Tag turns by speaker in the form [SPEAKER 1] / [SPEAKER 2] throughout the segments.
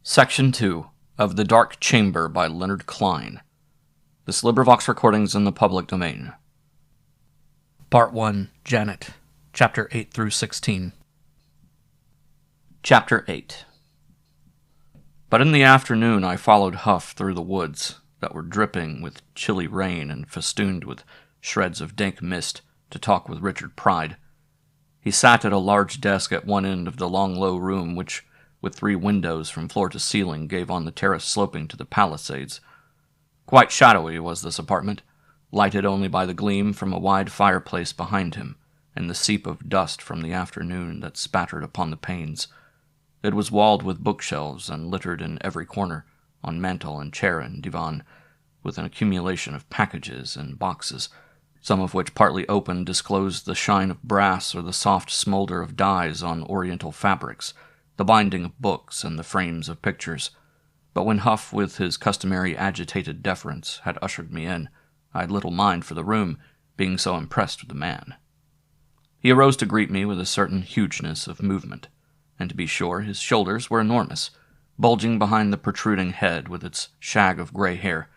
[SPEAKER 1] Section 2 of The Dark Chamber by Leonard Klein. This LibriVox recording's in the public domain.
[SPEAKER 2] Part 1, Janet, Chapter 8 through 16.
[SPEAKER 1] Chapter 8. But in the afternoon I followed Huff through the woods that were dripping with chilly rain and festooned with shreds of dank mist to talk with Richard Pride. He sat at a large desk at one end of the long low room which, with 3 windows from floor to ceiling, gave on the terrace sloping to the Palisades. Quite shadowy was this apartment, lighted only by the gleam from a wide fireplace behind him, and the seep of dust from the afternoon that spattered upon the panes. It was walled with bookshelves and littered in every corner, on mantel and chair and divan, with an accumulation of packages and boxes, some of which partly open disclosed the shine of brass or the soft smolder of dyes on oriental fabrics, the binding of books and the frames of pictures. But when Huff, with his customary agitated deference, had ushered me in, I had little mind for the room, being so impressed with the man. He arose to greet me with a certain hugeness of movement, and to be sure his shoulders were enormous, bulging behind the protruding head with its shag of gray hair.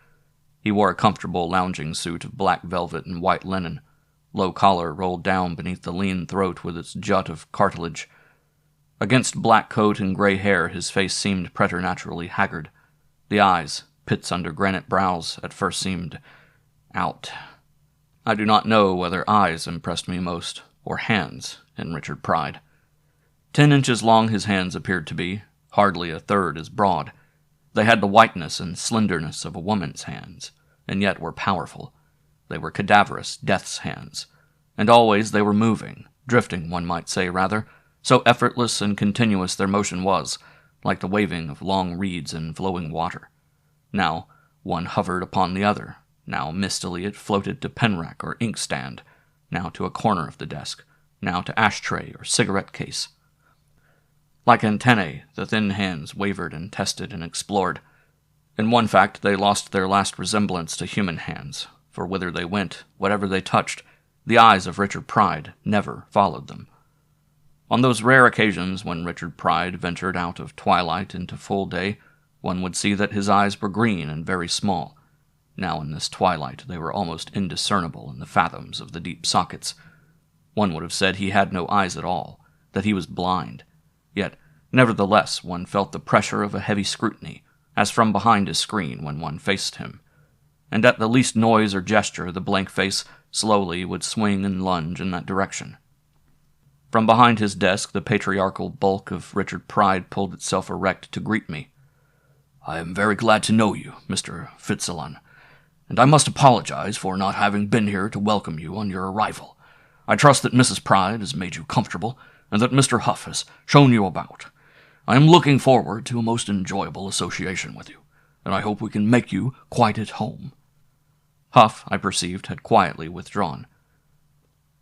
[SPEAKER 1] He wore a comfortable lounging suit of black velvet and white linen, low collar rolled down beneath the lean throat with its jut of cartilage. Against black coat and gray hair his face seemed preternaturally haggard. The eyes, pits under granite brows, at first seemed out. I do not know whether eyes impressed me most, or hands, in Richard Pride. 10 inches long his hands appeared to be, hardly a third as broad. They had the whiteness and slenderness of a woman's hands, and yet were powerful. They were cadaverous death's hands, and always they were moving, drifting, one might say, rather, so effortless and continuous their motion was, like the waving of long reeds in flowing water. Now one hovered upon the other, now mistily it floated to penrack or inkstand, now to a corner of the desk, now to ashtray or cigarette case. Like antennae, the thin hands wavered and tested and explored. In one fact, they lost their last resemblance to human hands, for whither they went, whatever they touched, the eyes of Richard Pride never followed them. On those rare occasions when Richard Pride ventured out of twilight into full day, one would see that his eyes were green and very small. Now in this twilight they were almost indiscernible in the fathoms of the deep sockets. One would have said he had no eyes at all, that he was blind. Yet, nevertheless, one felt the pressure of a heavy scrutiny, as from behind a screen when one faced him. And at the least noise or gesture the blank face slowly would swing and lunge in that direction. From behind his desk, the patriarchal bulk of Richard Pride pulled itself erect to greet me. "I am very glad to know you, Mr. Fitzalan, and I must apologize for not having been here to welcome you on your arrival. I trust that Mrs. Pride has made you comfortable, and that Mr. Huff has shown you about. I am looking forward to a most enjoyable association with you, and I hope we can make you quite at home." Huff, I perceived, had quietly withdrawn.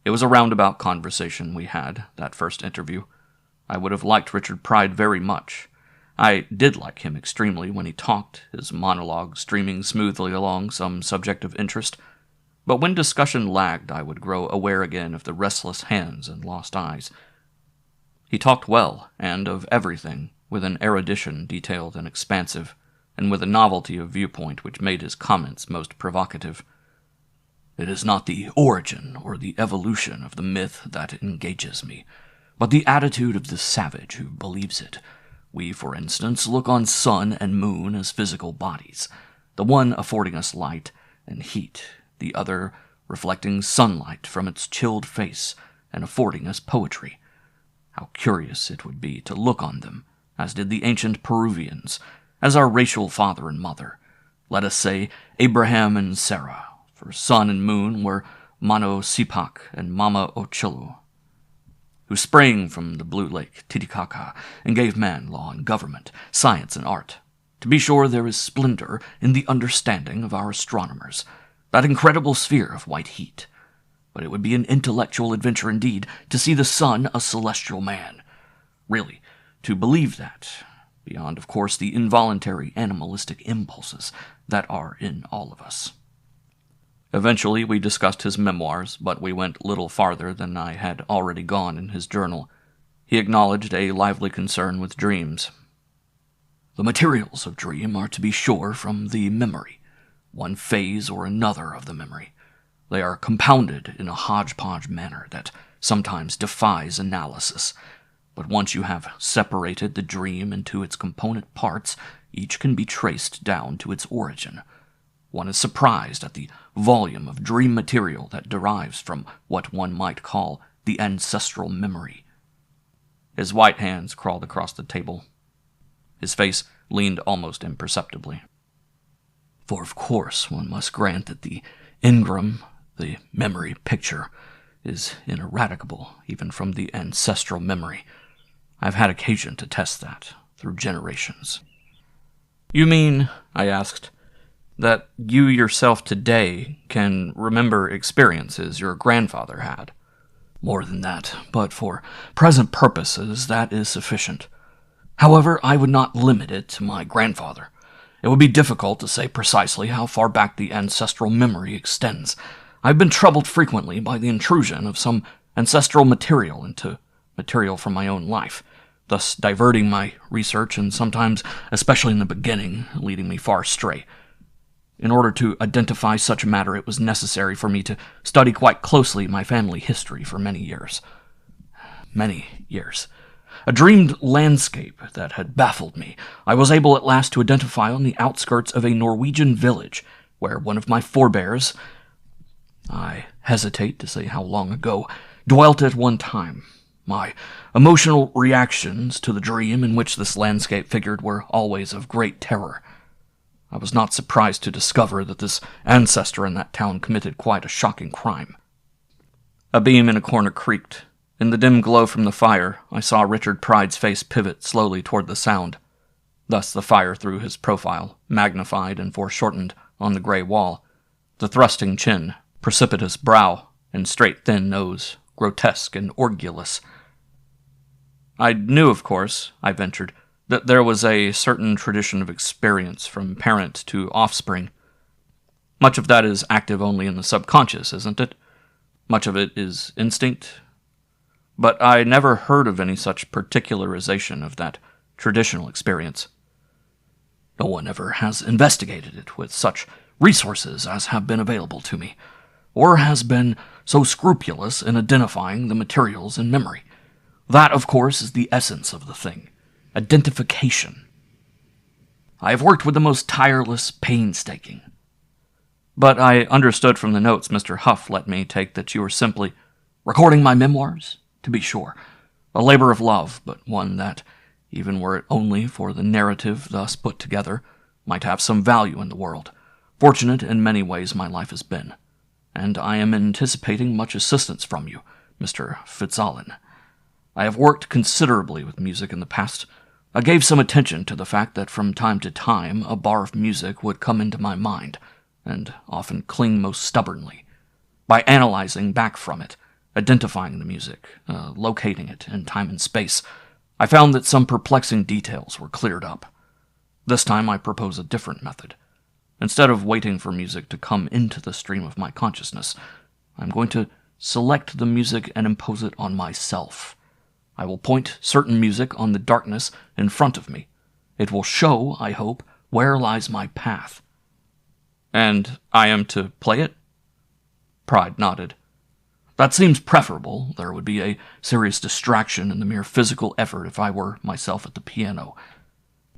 [SPEAKER 1] It was a roundabout conversation we had, that first interview. I would have liked Richard Pride very much. I did like him extremely when he talked, his monologue streaming smoothly along some subject of interest. But when discussion lagged, I would grow aware again of the restless hands and lost eyes. He talked well, and of everything, with an erudition detailed and expansive, and with a novelty of viewpoint which made his comments most provocative. "It is not the origin or the evolution of the myth that engages me, but the attitude of the savage who believes it. We, for instance, look on sun and moon as physical bodies, the one affording us light and heat, the other reflecting sunlight from its chilled face and affording us poetry. How curious it would be to look on them, as did the ancient Peruvians, as our racial father and mother, let us say Abraham and Sarah, for sun and moon were Mano Sipak and Mama Ochilu, who sprang from the blue lake Titicaca and gave man law and government, science and art. To be sure, there is splendor in the understanding of our astronomers, that incredible sphere of white heat. But it would be an intellectual adventure indeed to see the sun a celestial man. Really, to believe that, beyond, of course, the involuntary animalistic impulses that are in all of us." Eventually we discussed his memoirs, but we went little farther than I had already gone in his journal. He acknowledged a lively concern with dreams. The materials of dream are to be sure from the memory, one phase or another of the memory. They are compounded in a hodgepodge manner that sometimes defies analysis, but once you have separated the dream into its component parts, each can be traced down to its origin. One is surprised at the volume of dream material that derives from what one might call the ancestral memory. His white hands crawled across the table. His face leaned almost imperceptibly. For of course one must grant that the engram, the memory picture, is ineradicable even from the ancestral memory. I've had occasion to test that through generations. You mean, I asked, that you yourself today can remember experiences your grandfather had? More than that, but for present purposes that is sufficient. However, I would not limit it to my grandfather. It would be difficult to say precisely how far back the ancestral memory extends. I've been troubled frequently by the intrusion of some ancestral material into material from my own life, thus diverting my research and sometimes, especially in the beginning, leading me far astray. In order to identify such a matter, it was necessary for me to study quite closely my family history for many years. Many years. A dreamed landscape that had baffled me, I was able at last to identify on the outskirts of a Norwegian village, where one of my forebears, I hesitate to say how long ago, dwelt at one time. My emotional reactions to the dream in which this landscape figured were always of great terror. I was not surprised to discover that this ancestor in that town committed quite a shocking crime. A beam in a corner creaked. In the dim glow from the fire, I saw Richard Pride's face pivot slowly toward the sound. Thus the fire threw his profile, magnified and foreshortened, on the gray wall. The thrusting chin, precipitous brow, and straight thin nose, grotesque and orgulous. I knew, of course, I ventured, that there was a certain tradition of experience from parent to offspring. Much of that is active only in the subconscious, isn't it? Much of it is instinct. But I never heard of any such particularization of that traditional experience. No one ever has investigated it with such resources as have been available to me, or has been so scrupulous in identifying the materials in memory. That, of course, is the essence of the thing. Identification. I have worked with the most tireless painstaking. But I understood from the notes Mr. Huff let me take that you were simply recording my memoirs, to be sure. A labor of love, but one that, even were it only for the narrative thus put together, might have some value in the world. Fortunate in many ways my life has been, and I am anticipating much assistance from you, Mr. Fitzalan. I have worked considerably with music in the past. I gave some attention to the fact that from time to time a bar of music would come into my mind, and often cling most stubbornly. By analyzing back from it, identifying the music, locating it in time and space, I found that some perplexing details were cleared up. This time I propose a different method. Instead of waiting for music to come into the stream of my consciousness, I'm going to select the music and impose it on myself. I will point certain music on the darkness in front of me. It will show, I hope, where lies my path. And I am to play it? Pride nodded. That seems preferable. There would be a serious distraction in the mere physical effort if I were myself at the piano.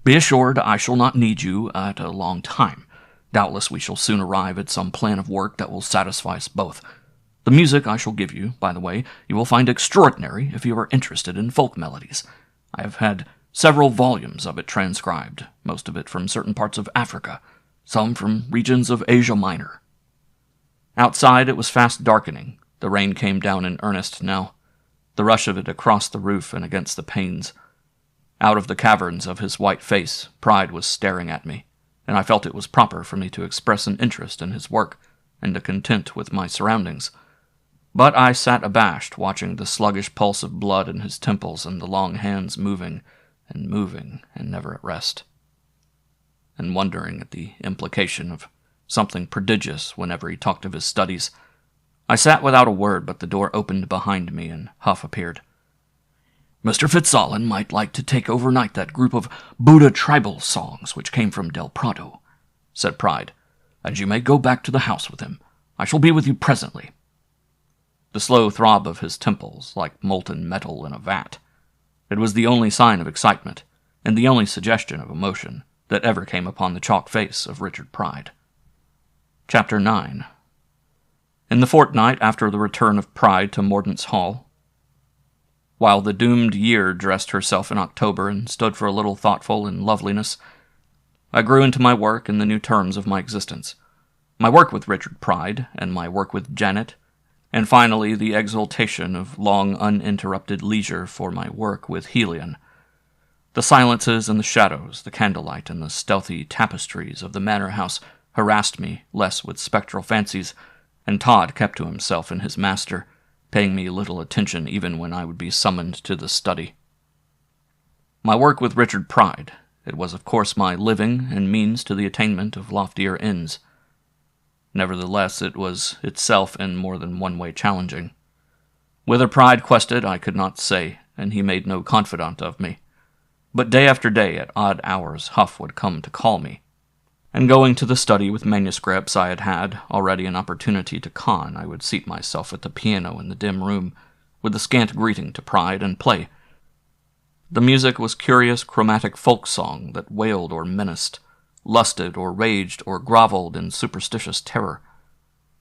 [SPEAKER 1] Be assured I shall not need you at a long time. Doubtless we shall soon arrive at some plan of work that will satisfy us both. The music I shall give you, by the way, you will find extraordinary if you are interested in folk melodies. I have had several volumes of it transcribed, most of it from certain parts of Africa, some from regions of Asia Minor. Outside it was fast darkening. The rain came down in earnest now, the rush of it across the roof and against the panes. Out of the caverns of his white face, Pride was staring at me, and I felt it was proper for me to express an interest in his work and a content with my surroundings. But I sat abashed, watching the sluggish pulse of blood in his temples and the long hands moving and never at rest, and wondering at the implication of something prodigious whenever he talked of his studies. I sat without a word, but the door opened behind me and Huff appeared. Mr. Fitzallen might like to take overnight that group of Buddha tribal songs which came from Del Prado, said Pride, and you may go back to the house with him. I shall be with you presently. The slow throb of his temples, like molten metal in a vat. It was the only sign of excitement, and the only suggestion of emotion, that ever came upon the chalk face of Richard Pride. Chapter 9. In the fortnight after the return of Pride to Mordaunt's Hall, while the doomed year dressed herself in October and stood for a little thoughtful in loveliness, I grew into my work in the new terms of my existence. My work with Richard Pride, and my work with Janet, and finally the exultation of long uninterrupted leisure for my work with Helion. The silences and the shadows, the candlelight and the stealthy tapestries of the manor house harassed me less with spectral fancies, and Todd kept to himself and his master, paying me little attention even when I would be summoned to the study. My work with Richard Pride, it was of course my living and means to the attainment of loftier ends. Nevertheless, it was itself in more than one way challenging. Whither Pride quested I could not say, and he made no confidant of me. But day after day, at odd hours, Huff would come to call me, and going to the study with manuscripts I had had already an opportunity to con, I would seat myself at the piano in the dim room, with a scant greeting to Pride, and play. The music was curious chromatic folk song that wailed or menaced, lusted or raged or groveled in superstitious terror,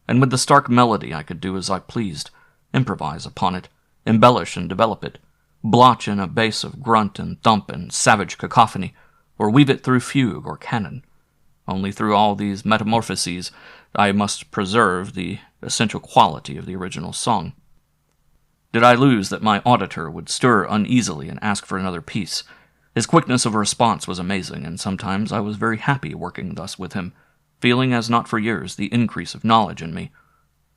[SPEAKER 1] and with the stark melody I could do as I pleased, improvise upon it, embellish and develop it, blotch in a bass of grunt and thump and savage cacophony, or weave it through fugue or canon. Only through all these metamorphoses I must preserve the essential quality of the original song. Did I lose that my auditor would stir uneasily and ask for another piece? His quickness of response was amazing, and sometimes I was very happy working thus with him, feeling as not for years the increase of knowledge in me,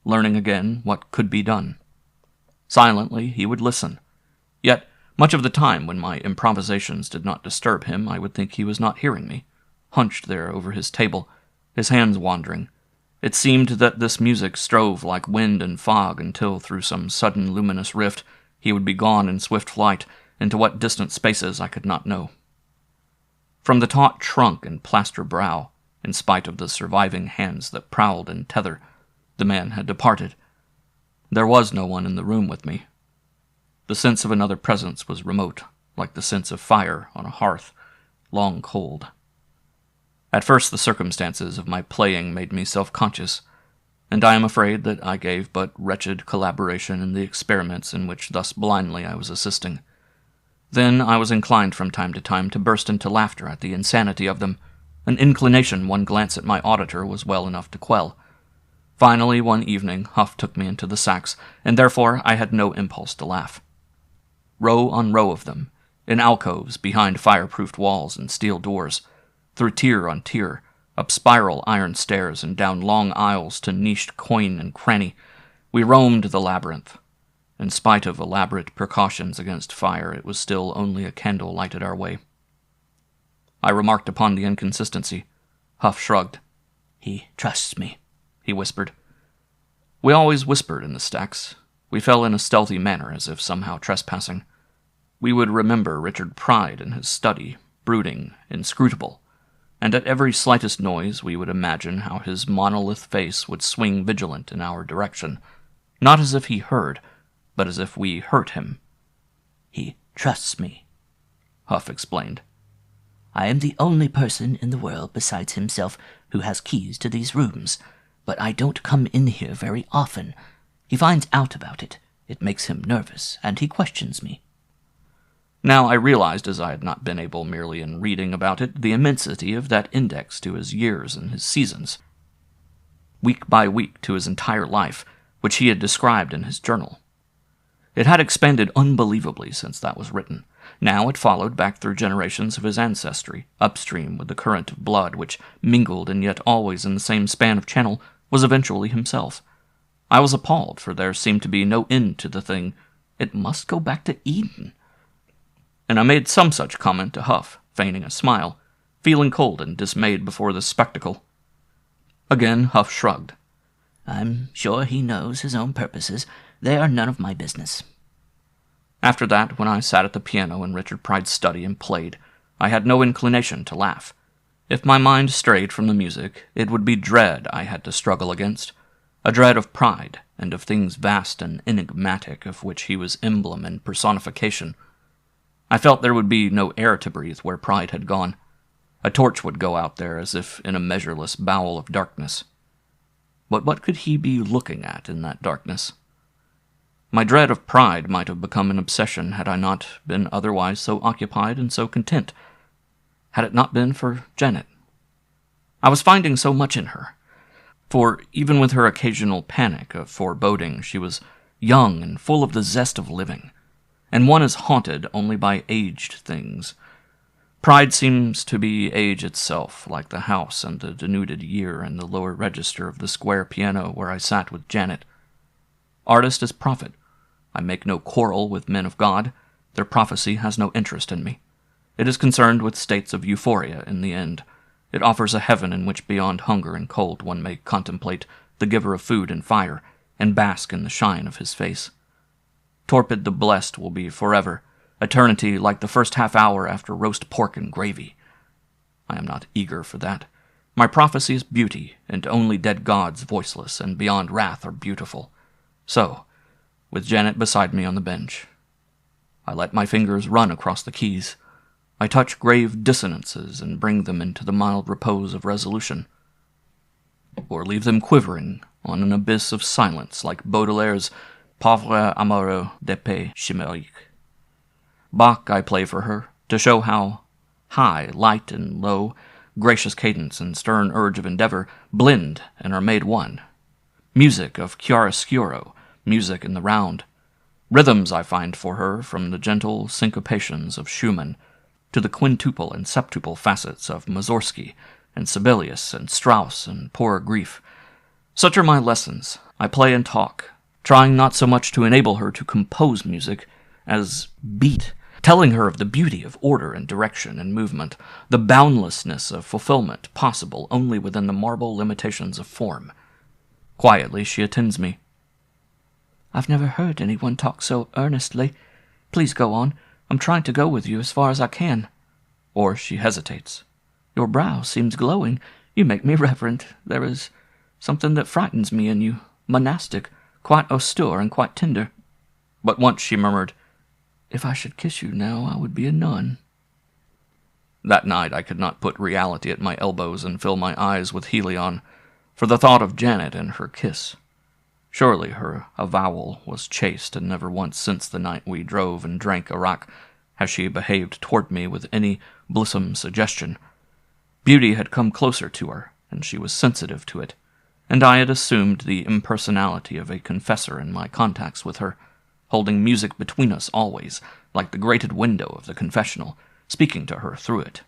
[SPEAKER 1] learning again what could be done. Silently he would listen. Yet, much of the time when my improvisations did not disturb him, I would think he was not hearing me, hunched there over his table, his hands wandering. It seemed that this music strove like wind and fog until, through some sudden luminous rift, he would be gone in swift flight, into what distant spaces I could not know. From the taut trunk and plaster brow, in spite of the surviving hands that prowled in tether, the man had departed. There was no one in the room with me. The sense of another presence was remote, like the sense of fire on a hearth, long cold. At first the circumstances of my playing made me self-conscious, and I am afraid that I gave but wretched collaboration in the experiments in which thus blindly I was assisting. Then I was inclined from time to time to burst into laughter at the insanity of them, an inclination one glance at my auditor was well enough to quell. Finally, one evening, Huff took me into the sacks, and therefore I had no impulse to laugh. Row on row of them, in alcoves behind fireproofed walls and steel doors, through tier on tier, up spiral iron stairs and down long aisles to niched coign and cranny, we roamed the labyrinth. In spite of elaborate precautions against fire, it was still only a candle lighted our way. I remarked upon the inconsistency. Huff shrugged. "He trusts me," he whispered. We always whispered in the stacks. We fell in a stealthy manner, as if somehow trespassing. We would remember Richard Pride in his study, brooding, inscrutable, and at every slightest noise we would imagine how his monolith face would swing vigilant in our direction, not as if he heard, but as if we hurt him. "He trusts me," Huff explained. "I am the only person in the world besides himself who has keys to these rooms, but I don't come in here very often. He finds out about it. It makes him nervous, and he questions me." Now I realized, as I had not been able merely in reading about it, the immensity of that index to his years and his seasons, week by week to his entire life, which he had described in his journal. It had expanded unbelievably since that was written. Now it followed back through generations of his ancestry, upstream with the current of blood which, mingled and yet always in the same span of channel, was eventually himself. I was appalled, for there seemed to be no end to the thing. It must go back to Eden. And I made some such comment to Huff, feigning a smile, feeling cold and dismayed before this spectacle. Again Huff shrugged. "I'm sure he knows his own purposes. They are none of my business." After that, when I sat at the piano in Richard Pride's study and played, I had no inclination to laugh. If my mind strayed from the music, it would be dread I had to struggle against, a dread of Pride and of things vast and enigmatic of which he was emblem and personification. I felt there would be no air to breathe where Pride had gone. A torch would go out there as if in a measureless bowel of darkness. But what could he be looking at in that darkness? My dread of Pride might have become an obsession had I not been otherwise so occupied and so content. Had it not been for Janet. I was finding so much in her. For even with her occasional panic of foreboding, she was young and full of the zest of living, and one is haunted only by aged things. Pride seems to be age itself, like the house and the denuded year in the lower register of the square piano where I sat with Janet. Artist is prophet. I make no quarrel with men of God. Their prophecy has no interest in me. It is concerned with states of euphoria in the end. It offers a heaven in which beyond hunger and cold one may contemplate the giver of food and fire, and bask in the shine of his face. Torpid the blessed will be forever, eternity like the first half hour after roast pork and gravy. I am not eager for that. My prophecy is beauty, and only dead gods voiceless and beyond wrath are beautiful. So, with Janet beside me on the bench, I let my fingers run across the keys. I touch grave dissonances and bring them into the mild repose of resolution, or leave them quivering on an abyss of silence like Baudelaire's Pauvre amoureux de paix chimérique. Bach I play for her, to show how high, light, and low, gracious cadence and stern urge of endeavor blend and are made one. Music of chiaroscuro, music in the round. Rhythms I find for her from the gentle syncopations of Schumann to the quintuple and septuple facets of Mussorgsky and Sibelius and Strauss and Poor Grief. Such are my lessons. I play and talk, trying not so much to enable her to compose music as beat, telling her of the beauty of order and direction and movement, the boundlessness of fulfillment possible only within the marble limitations of form. Quietly she attends me. "I've never heard anyone talk so earnestly. Please go on. I'm trying to go with you as far as I can." Or she hesitates. "Your brow seems glowing. You make me reverent. There is something that frightens me in you, monastic, quite austere and quite tender." But once she murmured, "If I should kiss you now, I would be a nun." That night I could not put reality at my elbows and fill my eyes with Helion, for the thought of Janet and her kiss. Surely her avowal was chaste, and never once since the night we drove and drank arrack has she behaved toward me with any blissome suggestion. Beauty had come closer to her, and she was sensitive to it, and I had assumed the impersonality of a confessor in my contacts with her, holding music between us always, like the grated window of the confessional, speaking to her through it.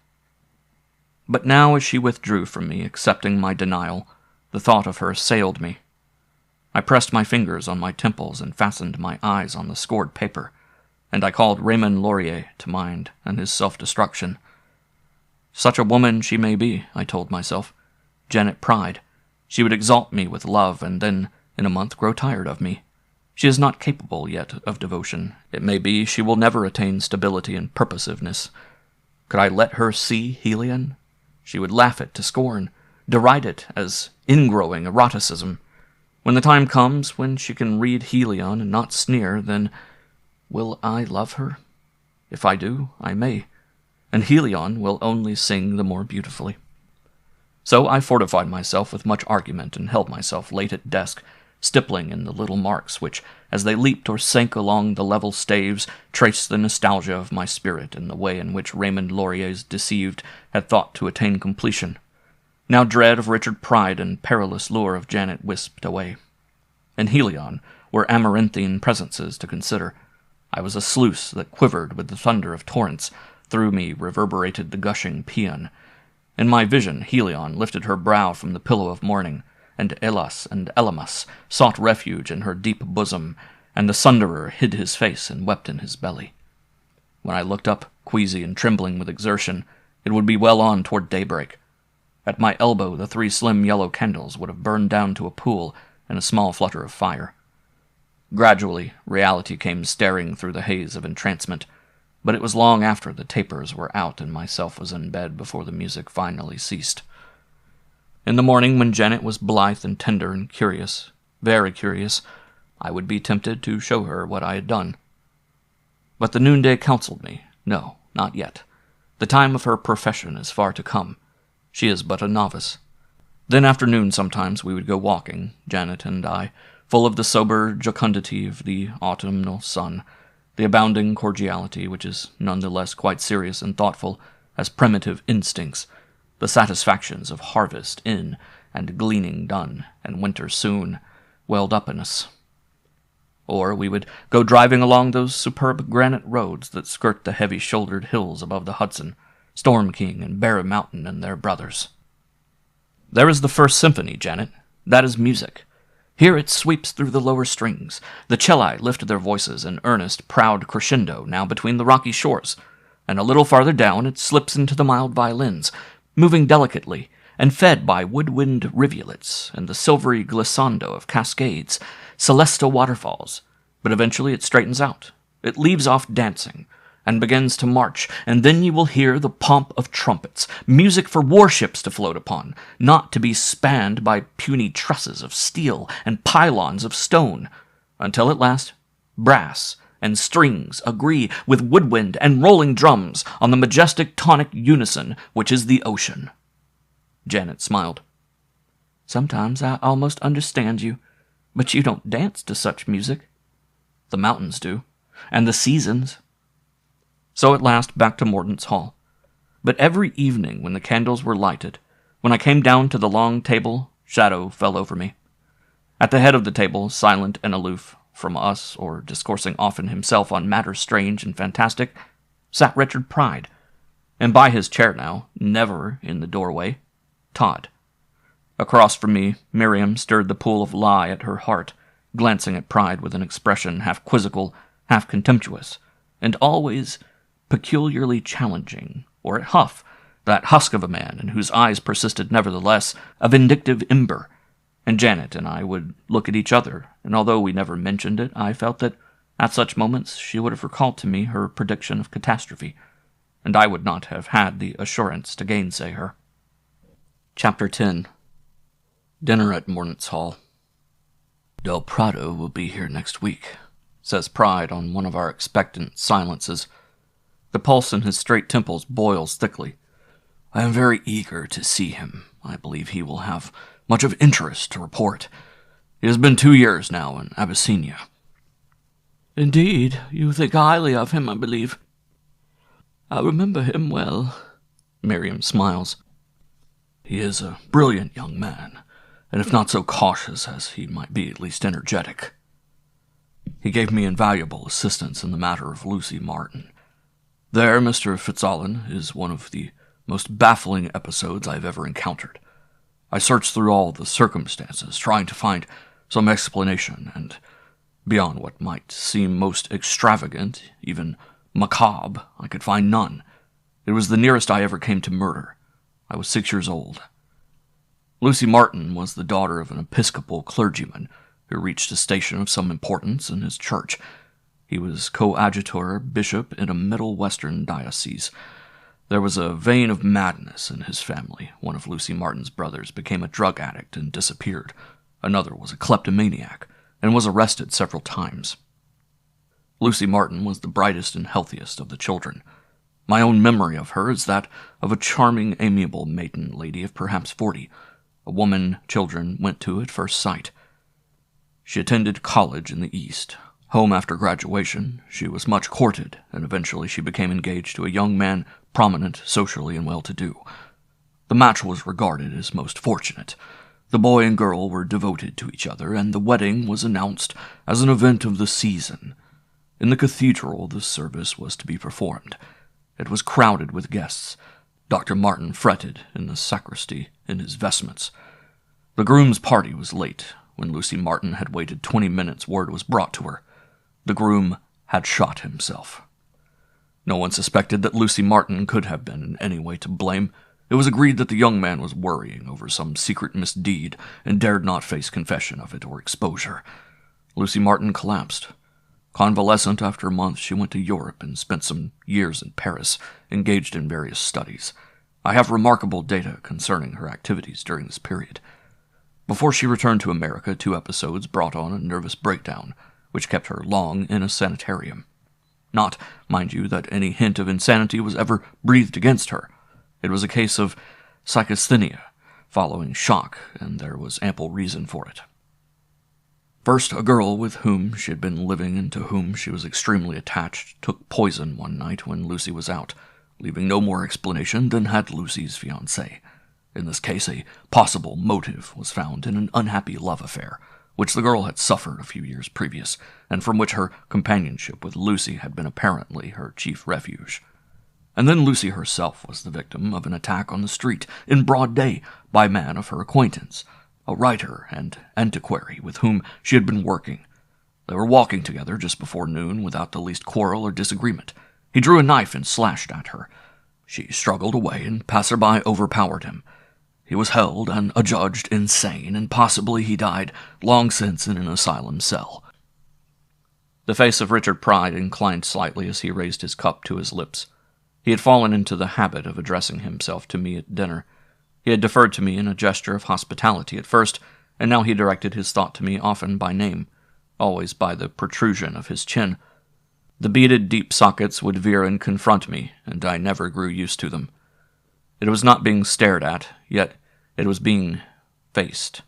[SPEAKER 1] But now as she withdrew from me, accepting my denial, the thought of her assailed me. I pressed my fingers on my temples and fastened my eyes on the scored paper, and I called Raymond Laurier to mind and his self-destruction. Such a woman she may be, I told myself. Janet Pride. She would exalt me with love and then, in a month, grow tired of me. She is not capable yet of devotion. It may be she will never attain stability and purposiveness. Could I let her see Helion? She would laugh it to scorn, deride it as ingrowing eroticism. When the time comes when she can read Helion and not sneer, then will I love her? If I do, I may, and Helion will only sing the more beautifully. So I fortified myself with much argument and held myself late at desk, stippling in the little marks which, as they leaped or sank along the level staves, traced the nostalgia of my spirit in the way in which Raymond Laurier's deceived had thought to attain completion. Now dread of Richard Pride and perilous lure of Janet wisped away. In Helion were amaranthine presences to consider. I was a sluice that quivered with the thunder of torrents. Through me reverberated the gushing paean. In my vision Helion lifted her brow from the pillow of mourning, and Elas and Elamas sought refuge in her deep bosom, and the Sunderer hid his face and wept in his belly. When I looked up, queasy and trembling with exertion, it would be well on toward daybreak. At my elbow the 3 slim yellow candles would have burned down to a pool and a small flutter of fire. Gradually, reality came staring through the haze of entrancement, but it was long after the tapers were out and myself was in bed before the music finally ceased. In the morning, when Janet was blithe and tender and curious, very curious, I would be tempted to show her what I had done. But the noonday counseled me, no, not yet. The time of her profession is far to come. She is but a novice. Then after noon sometimes we would go walking, Janet and I, full of the sober jocundity of the autumnal sun, the abounding cordiality which is none the less quite serious and thoughtful as primitive instincts, the satisfactions of harvest in and gleaning done and winter soon welled up in us. Or we would go driving along those superb granite roads that skirt the heavy-shouldered hills above the Hudson, Storm King and Bear Mountain and their brothers. There is the First Symphony, Janet. That is music. Here it sweeps through the lower strings. The celli lift their voices in earnest, proud crescendo now between the rocky shores, and a little farther down it slips into the mild violins, moving delicately, and fed by woodwind rivulets and the silvery glissando of cascades, celestial waterfalls. But eventually it straightens out. It leaves off dancing, and begins to march, and then you will hear the pomp of trumpets, music for warships to float upon, not to be spanned by puny trusses of steel and pylons of stone, until at last brass and strings agree with woodwind and rolling drums on the majestic tonic unison which is the ocean. Janet smiled. Sometimes I almost understand you, but you don't dance to such music. The mountains do, and the seasons. So at last back to Mordaunt's Hall. But every evening when the candles were lighted, when I came down to the long table, shadow fell over me. At the head of the table, silent and aloof from us, or discoursing often himself on matters strange and fantastic, sat Richard Pride, and by his chair now, never in the doorway, Todd. Across from me, Miriam stirred the pool of lie at her heart, glancing at Pride with an expression half quizzical, half contemptuous, and always peculiarly challenging, or at Huff, that husk of a man in whose eyes persisted nevertheless a vindictive ember. And Janet and I would look at each other, and although we never mentioned it, I felt that at such moments she would have recalled to me her prediction of catastrophe, and I would not have had the assurance to gainsay her. Chapter 10. Dinner at Mordaunt's Hall. Del Prado will be here next week, says Pride on one of our expectant silences. The pulse in his straight temples boils thickly. I am very eager to see him. I believe he will have much of interest to report. He has been 2 years now in Abyssinia. Indeed, you think highly of him, I believe. I remember him well. Miriam smiles. He is a brilliant young man, and if not so cautious as he might be, at least energetic. He gave me invaluable assistance in the matter of Lucy Martin. There, Mr. Fitzalan, is one of the most baffling episodes I have ever encountered. I searched through all the circumstances, trying to find some explanation, and beyond what might seem most extravagant, even macabre, I could find none. It was the nearest I ever came to murder. I was 6 years old. Lucy Martin was the daughter of an Episcopal clergyman who reached a station of some importance in his church. He was coadjutor bishop in a Middle Western diocese. There was a vein of madness in his family. One of Lucy Martin's brothers became a drug addict and disappeared. Another was a kleptomaniac and was arrested several times. Lucy Martin was the brightest and healthiest of the children. My own memory of her is that of a charming, amiable maiden lady of perhaps 40, a woman children went to at first sight. She attended college in the East. Home after graduation, she was much courted, and eventually she became engaged to a young man prominent socially and well-to-do. The match was regarded as most fortunate. The boy and girl were devoted to each other, and the wedding was announced as an event of the season. In the cathedral, the service was to be performed. It was crowded with guests. Dr. Martin fretted in the sacristy in his vestments. The groom's party was late. When Lucy Martin had waited 20 minutes, word was brought to her. The groom had shot himself. No one suspected that Lucy Martin could have been in any way to blame. It was agreed that the young man was worrying over some secret misdeed and dared not face confession of it or exposure. Lucy Martin collapsed. Convalescent after a month, she went to Europe and spent some years in Paris, engaged in various studies. I have remarkable data concerning her activities during this period. Before she returned to America, 2 episodes brought on a nervous breakdown, which kept her long in a sanitarium. Not, mind you, that any hint of insanity was ever breathed against her. It was a case of psychasthenia, following shock, and there was ample reason for it. First, a girl with whom she had been living and to whom she was extremely attached took poison one night when Lucy was out, leaving no more explanation than had Lucy's fiancé. In this case, a possible motive was found in an unhappy love affair, which the girl had suffered a few years previous, and from which her companionship with Lucy had been apparently her chief refuge. And then Lucy herself was the victim of an attack on the street, in broad day, by a man of her acquaintance, a writer and antiquary with whom she had been working. They were walking together just before noon without the least quarrel or disagreement. He drew a knife and slashed at her. She struggled away, and passerby overpowered him. He was held and adjudged insane, and possibly he died long since in an asylum cell. The face of Richard Pride inclined slightly as he raised his cup to his lips. He had fallen into the habit of addressing himself to me at dinner. He had deferred to me in a gesture of hospitality at first, and now he directed his thought to me often by name, always by the protrusion of his chin. The beaded deep sockets would veer and confront me, and I never grew used to them. It was not being stared at, yet it was being faced,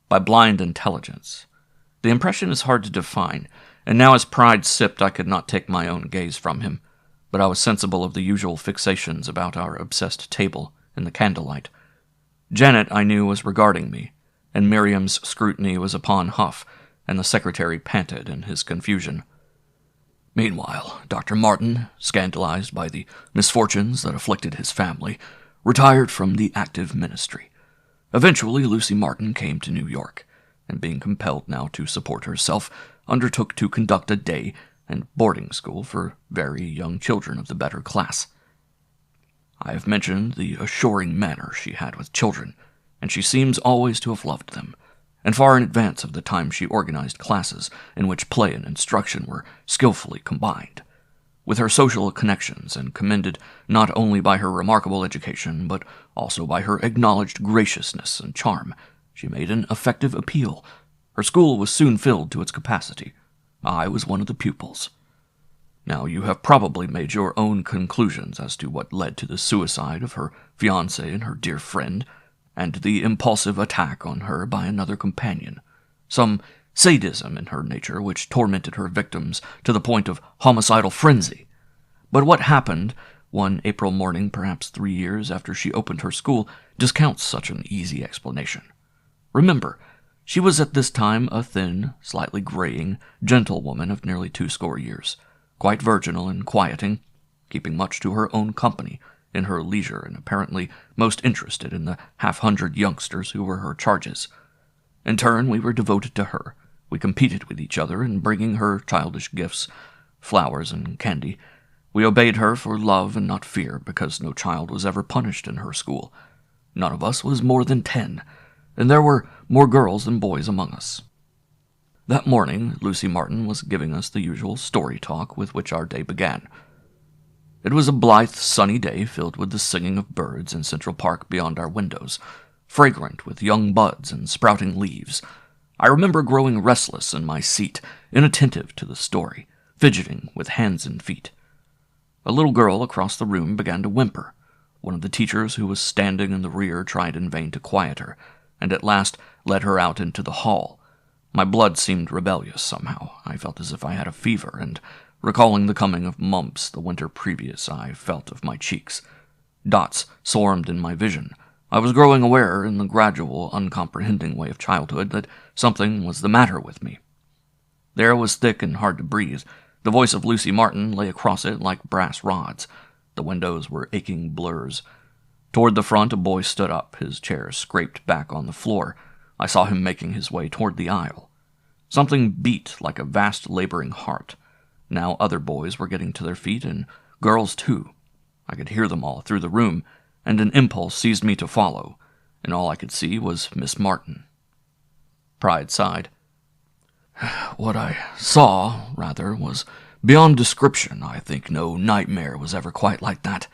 [SPEAKER 1] by blind intelligence. The impression is hard to define, and now as Pride sipped I could not take my own gaze from him, but I was sensible of the usual fixations about our obsessed table in the candlelight. Janet, I knew, was regarding me, and Miriam's scrutiny was upon Huff, and the secretary panted in his confusion. Meanwhile, Dr. Martin, scandalized by the misfortunes that afflicted his family, retired from the active ministry. Eventually, Lucy Martin came to New York, and being compelled now to support herself, undertook to conduct a day and boarding school for very young children of the better class. I have mentioned the assuring manner she had with children, and she seems always to have loved them, and far in advance of the time she organized classes in which play and instruction were skillfully combined. With her social connections, and commended not only by her remarkable education, but also by her acknowledged graciousness and charm, she made an effective appeal. Her school was soon filled to its capacity. I was one of the pupils. Now, you have probably made your own conclusions as to what led to the suicide of her fiancé and her dear friend, and the impulsive attack on her by another companion. Some sadism in her nature which tormented her victims to the point of homicidal frenzy. But what happened one April morning, perhaps 3 years after she opened her school, discounts such an easy explanation. Remember, she was at this time a thin, slightly graying, gentle woman of nearly 20 years, quite virginal and quieting, keeping much to her own company in her leisure and apparently most interested in the 100 youngsters who were her charges. In turn, we were devoted to her. We competed with each other in bringing her childish gifts, flowers and candy. We obeyed her for love and not fear, because no child was ever punished in her school. None of us was more than 10, and there were more girls than boys among us. That morning, Lucy Martin was giving us the usual story talk with which our day began. It was a blithe, sunny day filled with the singing of birds in Central Park beyond our windows, fragrant with young buds and sprouting leaves. I remember growing restless in my seat, inattentive to the story, fidgeting with hands and feet. A little girl across the room began to whimper. One of the teachers who was standing in the rear tried in vain to quiet her, and at last led her out into the hall. My blood seemed rebellious somehow. I felt as if I had a fever, and, recalling the coming of mumps the winter previous, I felt of my cheeks. Dots swarmed in my vision. I was growing aware, in the gradual, uncomprehending way of childhood, that something was the matter with me. The air was thick and hard to breathe. The voice of Lucy Martin lay across it like brass rods. The windows were aching blurs. Toward the front, a boy stood up, his chair scraped back on the floor. I saw him making his way toward the aisle. Something beat like a vast laboring heart. Now other boys were getting to their feet, and girls too. I could hear them all through the room, and an impulse seized me to follow, and all I could see was Miss Martin. Pride sighed. What I saw, rather, was beyond description. I think no nightmare was ever quite like that.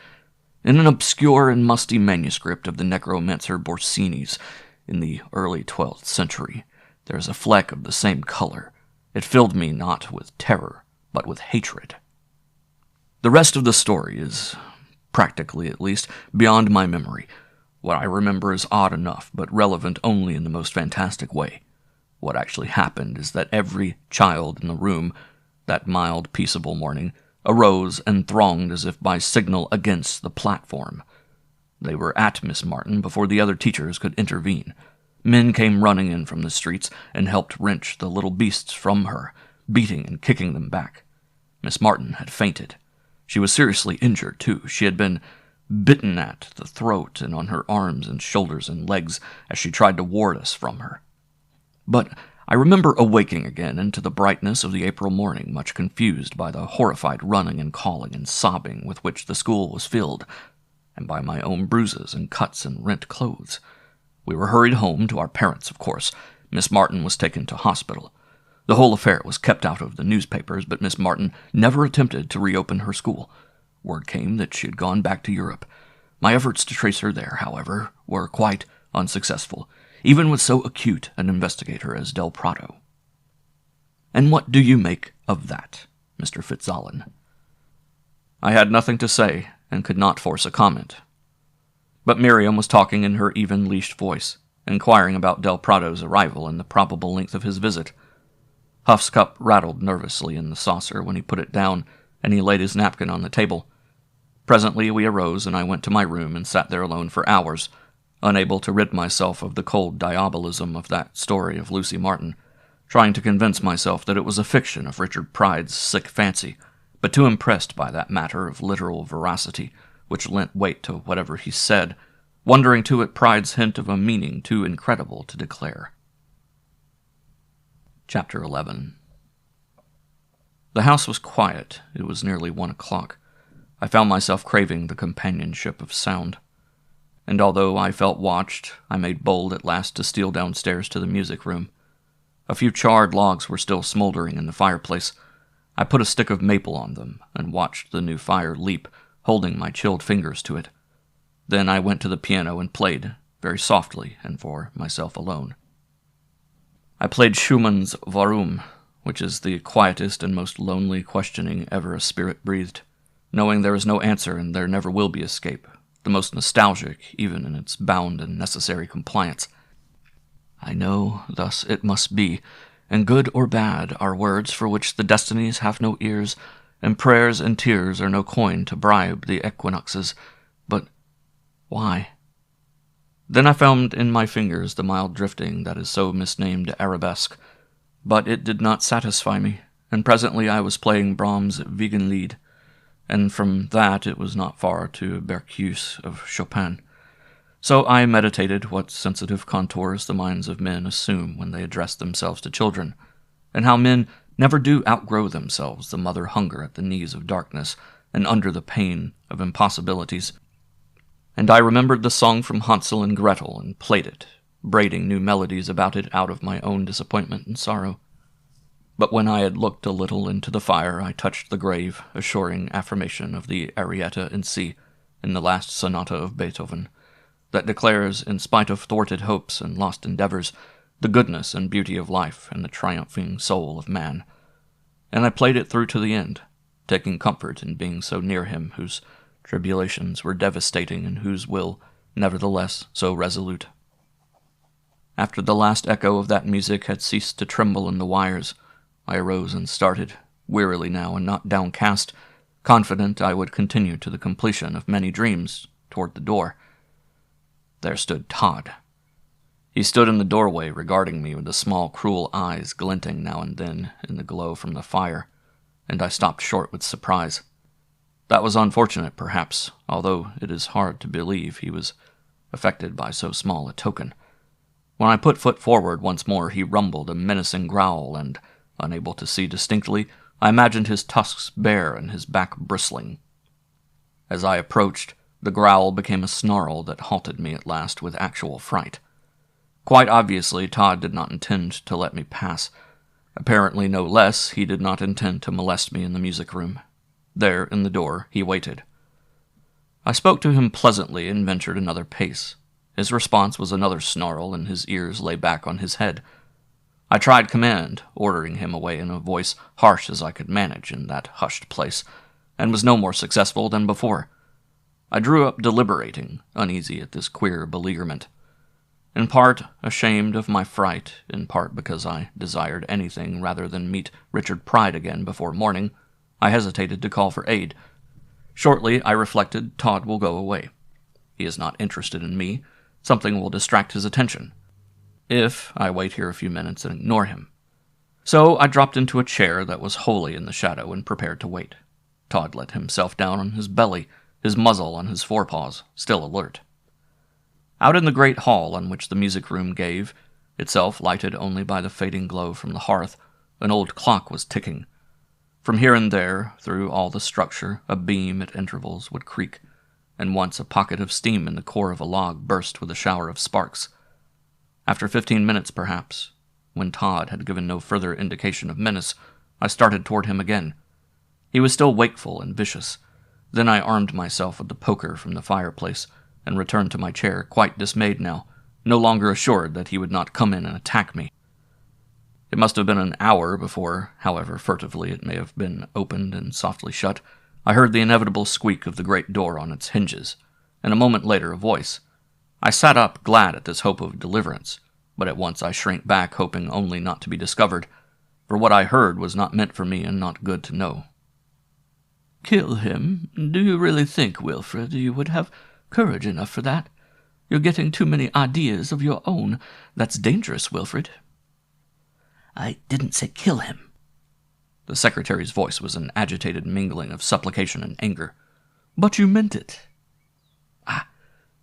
[SPEAKER 1] In an obscure and musty manuscript of the necromancer Borsini's in the early 12th century, there is a fleck of the same color. It filled me not with terror, but with hatred. The rest of the story is, practically at least, beyond my memory. What I remember is odd enough, but relevant only in the most fantastic way. What actually happened is that every child in the room, that mild, peaceable morning, arose and thronged as if by signal against the platform. They were at Miss Martin before the other teachers could intervene. Men came running in from the streets and helped wrench the little beasts from her, beating and kicking them back. Miss Martin had fainted. She was seriously injured, too. She had been bitten at the throat and on her arms and shoulders and legs as she tried to ward us from her. But I remember awaking again into the brightness of the April morning, much confused by the horrified running and calling and sobbing with which the school was filled, and by my own bruises and cuts and rent clothes. We were hurried home to our parents, of course. Miss Martin was taken to hospital. The whole affair was kept out of the newspapers, but Miss Martin never attempted to reopen her school. Word came that she had gone back to Europe. My efforts to trace her there, however, were quite unsuccessful, even with so acute an investigator as Del Prado. And what do you make of that, Mr. Fitzallen? I had nothing to say, and could not force a comment. But Miriam was talking in her even-leashed voice, inquiring about Del Prado's arrival and the probable length of his visit. Huff's cup rattled nervously in the saucer when he put it down, and he laid his napkin on the table. Presently we arose, and I went to my room and sat there alone for hours, unable to rid myself of the cold diabolism of that story of Lucy Martin, trying to convince myself that it was a fiction of Richard Pride's sick fancy, but too impressed by that matter of literal veracity, which lent weight to whatever he said, wondering too at Pride's hint of a meaning too incredible to declare. Chapter 11. The house was quiet. It was nearly 1 o'clock. I found myself craving the companionship of sound. And although I felt watched, I made bold at last to steal downstairs to the music room. A few charred logs were still smoldering in the fireplace. I put a stick of maple on them and watched the new fire leap, holding my chilled fingers to it. Then I went to the piano and played, very softly and for myself alone. I played Schumann's Warum, which is the quietest and most lonely questioning ever a spirit breathed, knowing there is no answer and there never will be escape, the most nostalgic even in its bound and necessary compliance. I know thus it must be, and good or bad are words for which the destinies have no ears, and prayers and tears are no coin to bribe the equinoxes. But why? Then I found in my fingers the mild drifting that is so misnamed arabesque, but it did not satisfy me, and presently I was playing Brahms' Wiegenlied, and from that it was not far to Berceuse of Chopin. So I meditated what sensitive contours the minds of men assume when they address themselves to children, and how men never do outgrow themselves the mother hunger at the knees of darkness and under the pain of impossibilities. And I remembered the song from Hansel and Gretel and played it, braiding new melodies about it out of my own disappointment and sorrow. But when I had looked a little into the fire, I touched the grave, assuring affirmation of the Arietta in C, in the last sonata of Beethoven, that declares, in spite of thwarted hopes and lost endeavors, the goodness and beauty of life and the triumphing soul of man. And I played it through to the end, taking comfort in being so near him whose tribulations were devastating and whose will, nevertheless, so resolute. After the last echo of that music had ceased to tremble in the wires, I arose and started, wearily now and not downcast, confident I would continue to the completion of many dreams, toward the door. There stood Todd. He stood in the doorway regarding me with the small, cruel eyes glinting now and then in the glow from the fire, and I stopped short with surprise. That was unfortunate, perhaps, although it is hard to believe he was affected by so small a token. When I put foot forward once more, he rumbled a menacing growl, and, unable to see distinctly, I imagined his tusks bare and his back bristling. As I approached, the growl became a snarl that halted me at last with actual fright. Quite obviously, Todd did not intend to let me pass. Apparently no less, he did not intend to molest me in the music room. There, in the door, he waited. I spoke to him pleasantly and ventured another pace. His response was another snarl, and his ears lay back on his head. I tried command, ordering him away in a voice harsh as I could manage in that hushed place, and was no more successful than before. I drew up deliberating, uneasy at this queer beleaguerment. In part ashamed of my fright, in part because I desired anything rather than meet Richard Pride again before morning, I hesitated to call for aid. Shortly, I reflected, Todd will go away. He is not interested in me. Something will distract his attention. If I wait here a few minutes and ignore him. So I dropped into a chair that was wholly in the shadow and prepared to wait. Todd let himself down on his belly, his muzzle on his forepaws, still alert. Out in the great hall on which the music room gave, itself lighted only by the fading glow from the hearth, an old clock was ticking. From here and there, through all the structure, a beam at intervals would creak, and once a pocket of steam in the core of a log burst with a shower of sparks. After 15 minutes, perhaps, when Todd had given no further indication of menace, I started toward him again. He was still wakeful and vicious. Then I armed myself with the poker from the fireplace, and returned to my chair, quite dismayed now, no longer assured that he would not come in and attack me. It must have been an hour before, however furtively it may have been opened and softly shut, I heard the inevitable squeak of the great door on its hinges, and a moment later a voice. I sat up, glad at this hope of deliverance, but at once I shrank back, hoping only not to be discovered, for what I heard was not meant for me and not good to know.
[SPEAKER 2] "Kill him? Do you really think, Wilfred, you would have courage enough for that? You're getting too many ideas of your own. That's dangerous, Wilfred."
[SPEAKER 3] "I didn't say kill him."
[SPEAKER 1] The secretary's voice was an agitated mingling of supplication and anger.
[SPEAKER 2] "But you meant it."
[SPEAKER 3] "Ah,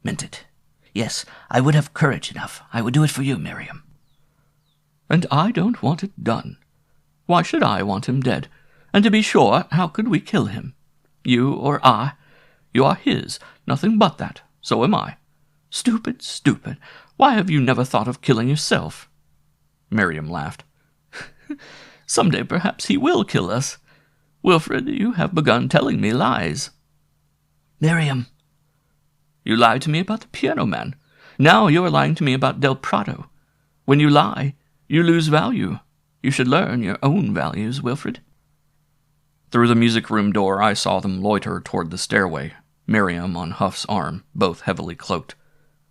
[SPEAKER 3] meant it. Yes, I would have courage enough. I would do it for you, Miriam."
[SPEAKER 2] "And I don't want it done. Why should I want him dead? And to be sure, how could we kill him? You or I? You are his, nothing but that. So am I. Stupid, stupid. Why have you never thought of killing yourself?"
[SPEAKER 1] Miriam laughed.
[SPEAKER 2] "Some day perhaps he will kill us. Wilfred, you have begun telling me lies."
[SPEAKER 3] "Miriam."
[SPEAKER 2] "You lied to me about the piano man. Now you are lying to me about Del Prado. When you lie, you lose value. You should learn your own values, Wilfred."
[SPEAKER 1] Through the music room door I saw them loiter toward the stairway, Miriam on Huff's arm, both heavily cloaked.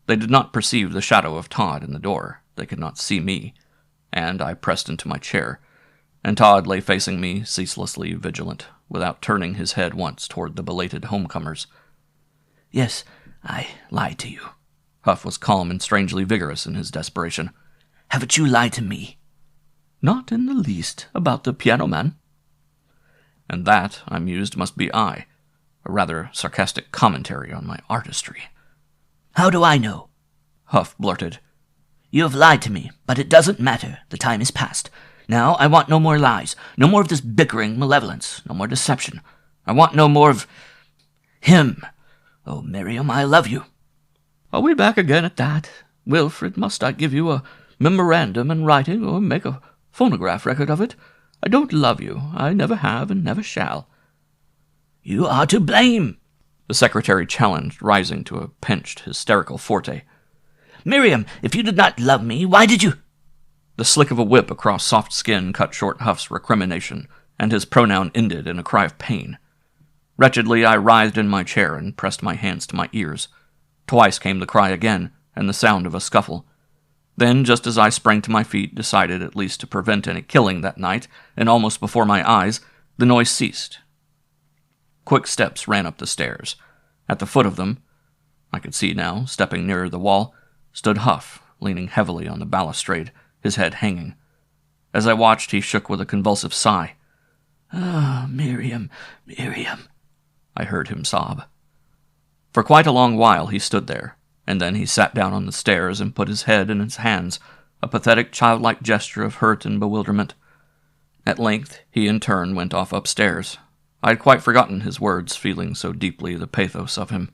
[SPEAKER 1] They did not perceive the shadow of Todd in the door. They could not see me, and I pressed into my chair, and Todd lay facing me, ceaselessly vigilant, without turning his head once toward the belated homecomers.
[SPEAKER 3] "Yes, I lied to you."
[SPEAKER 1] Huff was calm and strangely vigorous in his desperation.
[SPEAKER 3] "Haven't you lied to me?"
[SPEAKER 2] "Not in the least. About the piano man."
[SPEAKER 1] And that, I mused, must be I, a rather sarcastic commentary on my artistry.
[SPEAKER 3] "How do I know?"
[SPEAKER 1] Huff blurted.
[SPEAKER 3] "You have lied to me, but it doesn't matter. The time is past. Now I want no more lies, no more of this bickering malevolence, no more deception. I want no more of him. Oh, Miriam, I love you."
[SPEAKER 2] "Are we back again at that? Wilfred, must I give you a memorandum in writing or make a phonograph record of it? I don't love you. I never have and never shall."
[SPEAKER 3] "You are to blame,"
[SPEAKER 1] the secretary challenged, rising to a pinched, hysterical forte.
[SPEAKER 3] "Miriam, if you did not love me, why did you—"
[SPEAKER 1] The slick of a whip across soft skin cut short Huff's recrimination, and his pronoun ended in a cry of pain. Wretchedly, I writhed in my chair and pressed my hands to my ears. Twice came the cry again, and the sound of a scuffle. Then, just as I sprang to my feet, decided at least to prevent any killing that night, and almost before my eyes, the noise ceased. Quick steps ran up the stairs. At the foot of them, I could see now, stepping nearer the wall, stood Huff, leaning heavily on the balustrade, his head hanging. As I watched, he shook with a convulsive sigh.
[SPEAKER 3] "Ah, Miriam, Miriam,"
[SPEAKER 1] I heard him sob. For quite a long while he stood there, and then he sat down on the stairs and put his head in his hands, a pathetic childlike gesture of hurt and bewilderment. At length he in turn went off upstairs. I had quite forgotten his words, feeling so deeply the pathos of him.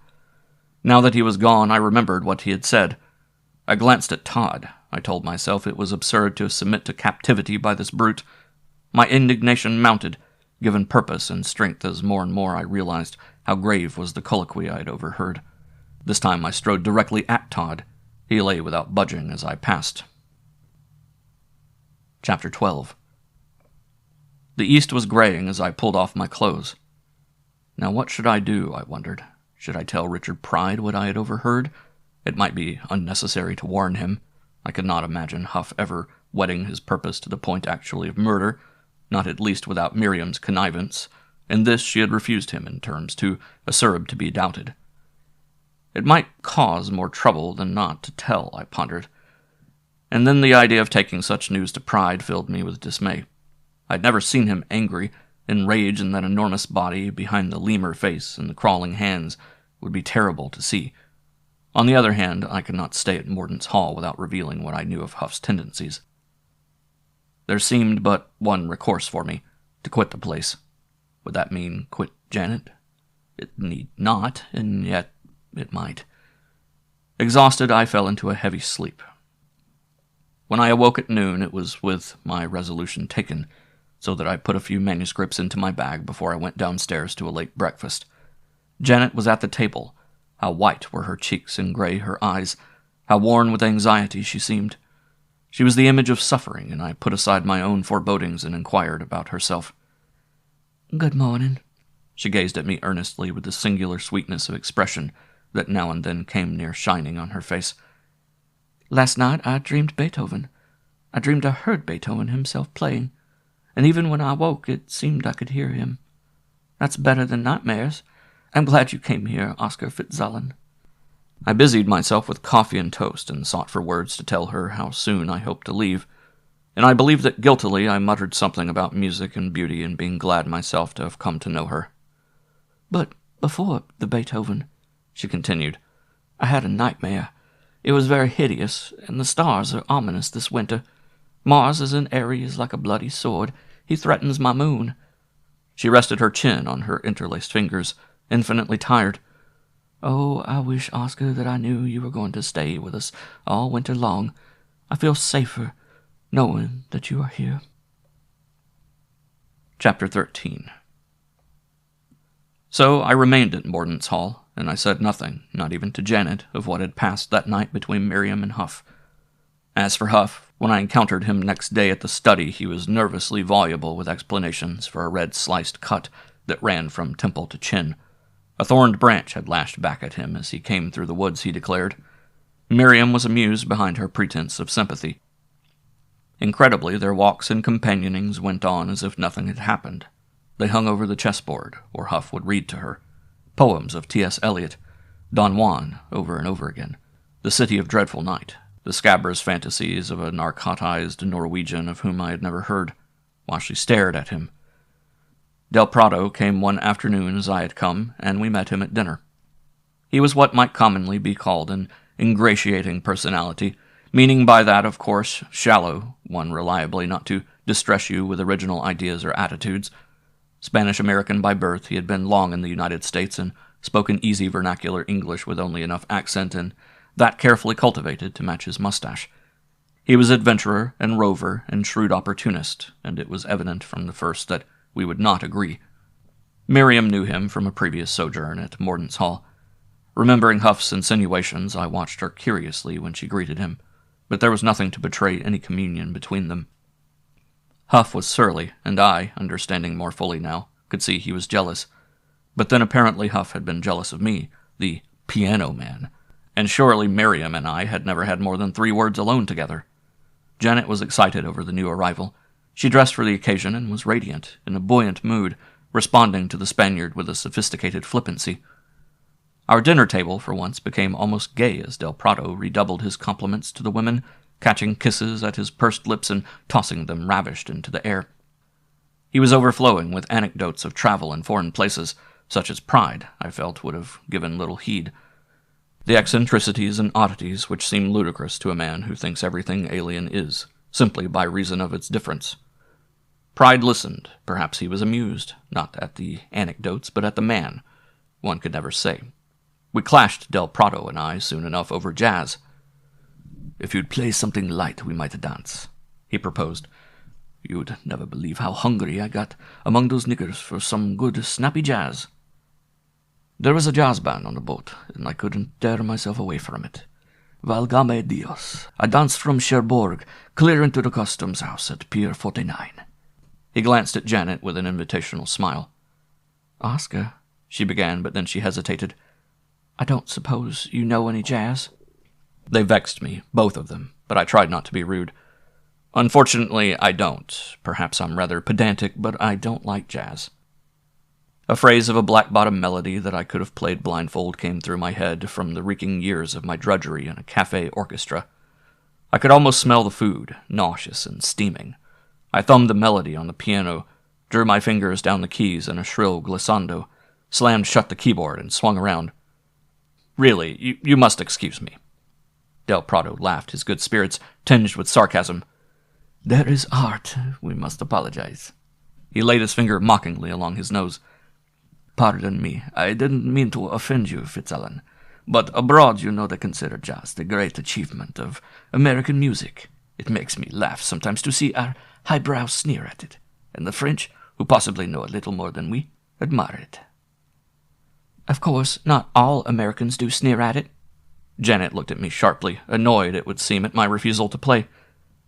[SPEAKER 1] Now that he was gone, I remembered what he had said. I glanced at Todd. I told myself it was absurd to submit to captivity by this brute, My indignation mounted, given purpose and strength as more and more I realized how grave was the colloquy I had overheard. This time I strode directly at Todd. He lay without budging as I passed. Chapter 12. The east was graying as I pulled off my clothes. Now what should I do, I wondered. Should I tell Richard Pride what I had overheard? It might be unnecessary to warn him. I could not imagine Huff ever wetting his purpose to the point actually of murder, not at least without Miriam's connivance. In this she had refused him in terms too acerb to be doubted. It might cause more trouble than not to tell, I pondered. And then the idea of taking such news to Pride filled me with dismay. I had never seen him angry. Enrage in that enormous body behind the lemur face and the crawling hands would be terrible to see. On the other hand, I could not stay at Mordaunt's Hall without revealing what I knew of Huff's tendencies. There seemed but one recourse for me, to quit the place. Would that mean quit Janet? It need not, and yet it might. Exhausted, I fell into a heavy sleep. When I awoke at noon, it was with my resolution taken, so that I put a few manuscripts into my bag before I went downstairs to a late breakfast. Janet was at the table. How white were her cheeks and gray her eyes. How worn with anxiety she seemed. She was the image of suffering, and I put aside my own forebodings and inquired about herself.
[SPEAKER 2] "Good morning."
[SPEAKER 1] She gazed at me earnestly with the singular sweetness of expression that now and then came near shining on her face.
[SPEAKER 2] "Last night I dreamed Beethoven. I dreamed I heard Beethoven himself playing, and even when I woke it seemed I could hear him. That's better than nightmares. I'm glad you came here, Oscar Fitzallen."
[SPEAKER 1] I busied myself with coffee and toast and sought for words to tell her how soon I hoped to leave, and I believe that guiltily I muttered something about music and beauty and being glad myself to have come to know her.
[SPEAKER 2] "But before the Beethoven," she continued, "I had a nightmare. It was very hideous, and the stars are ominous this winter. Mars is in Aries like a bloody sword. He threatens my moon."
[SPEAKER 1] She rested her chin on her interlaced fingers, infinitely tired.
[SPEAKER 2] "Oh, I wish, Oscar, that I knew you were going to stay with us all winter long. I feel safer knowing that you are here."
[SPEAKER 1] Chapter 13. So I remained at Mordaunt's Hall, and I said nothing, not even to Janet, of what had passed that night between Miriam and Huff. As for Huff, when I encountered him next day at the study, he was nervously voluble with explanations for a red sliced cut that ran from temple to chin. A thorned branch had lashed back at him as he came through the woods, he declared. Miriam was amused behind her pretense of sympathy. Incredibly, their walks and companionings went on as if nothing had happened. They hung over the chessboard, or Huff would read to her. Poems of T.S. Eliot, Don Juan over and over again, The City of Dreadful Night, the scabrous fantasies of a narcotized Norwegian of whom I had never heard, while she stared at him. Del Prado came one afternoon as I had come, and we met him at dinner. He was what might commonly be called an ingratiating personality, meaning by that, of course, shallow, one reliably not to distress you with original ideas or attitudes. Spanish-American by birth, he had been long in the United States and spoke an easy vernacular English with only enough accent and that carefully cultivated to match his mustache. He was adventurer and rover and shrewd opportunist, and it was evident from the first that we would not agree. Miriam knew him from a previous sojourn at Mordaunt's Hall. Remembering Huff's insinuations, I watched her curiously when she greeted him, but there was nothing to betray any communion between them. Huff was surly, and I, understanding more fully now, could see he was jealous. But then apparently Huff had been jealous of me, the piano man, and surely Miriam and I had never had more than 3 words alone together. Janet was excited over the new arrival. She dressed for the occasion and was radiant, in a buoyant mood, responding to the Spaniard with a sophisticated flippancy. Our dinner table, for once, became almost gay as Del Prado redoubled his compliments to the women, catching kisses at his pursed lips and tossing them ravished into the air. He was overflowing with anecdotes of travel in foreign places, such as Pride, I felt, would have given little heed. The eccentricities and oddities which seem ludicrous to a man who thinks everything alien is, simply by reason of its difference. Pride listened. Perhaps he was amused, not at the anecdotes, but at the man. One could never say. We clashed, Del Prado and I, soon enough over jazz. "If you'd play something light, we might dance," he proposed.
[SPEAKER 2] You'd never believe how hungry I got among those niggers for some good snappy jazz. There was a jazz band on the boat, and I couldn't tear myself away from it. Valgame Dios. I danced from Cherbourg clear into the customs house at Pier 49. He glanced at Janet with an invitational smile.
[SPEAKER 1] Oscar, she began, but then she hesitated. I don't suppose you know any jazz? They vexed me, both of them, but I tried not to be rude. Unfortunately, I don't. Perhaps I'm rather pedantic, but I don't like jazz. A phrase of a black-bottom melody that I could have played blindfold came through my head from the reeking years of my drudgery in a cafe orchestra. I could almost smell the food, nauseous and steaming. I thumbed the melody on the piano, drew my fingers down the keys in a shrill glissando, slammed shut the keyboard, and swung around. Really, you must excuse me. Del Prado laughed, his good spirits tinged with sarcasm.
[SPEAKER 2] There is art. We must apologize.
[SPEAKER 1] He laid his finger mockingly along his nose.
[SPEAKER 2] Pardon me. I didn't mean to offend you, Fitzallen. But abroad you know they consider jazz the great achievement of American music. It makes me laugh sometimes to see our highbrow sneer at it, and the French, who possibly know a little more than we, admire it.
[SPEAKER 1] Of course, not all Americans do sneer at it. Janet looked at me sharply, annoyed, it would seem, at my refusal to play.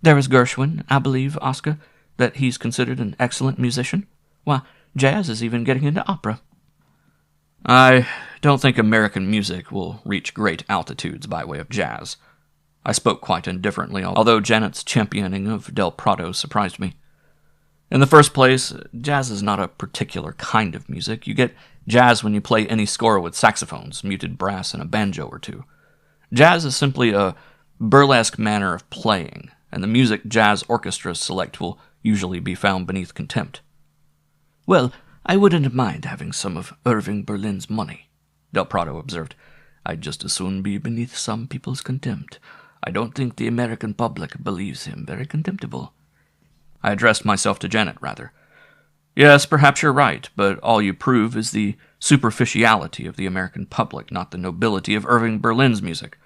[SPEAKER 1] There is Gershwin, I believe, Oscar, that he's considered an excellent musician. Why, jazz is even getting into opera. I don't think American music will reach great altitudes by way of jazz. I spoke quite indifferently, although Janet's championing of Del Prado surprised me. In the first place, jazz is not a particular kind of music. You get jazz when you play any score with saxophones, muted brass, and a banjo or two. Jazz is simply a burlesque manner of playing, and the music jazz orchestras select will usually be found beneath contempt.
[SPEAKER 2] Well, I wouldn't mind having some of Irving Berlin's money,
[SPEAKER 1] Del Prado observed.
[SPEAKER 2] I'd just as soon be beneath some people's contempt. I don't think the American public believes him very contemptible.
[SPEAKER 1] I addressed myself to Janet, rather. Yes, perhaps you're right, but all you prove is the superficiality of the American public, not the nobility of Irving Berlin's music.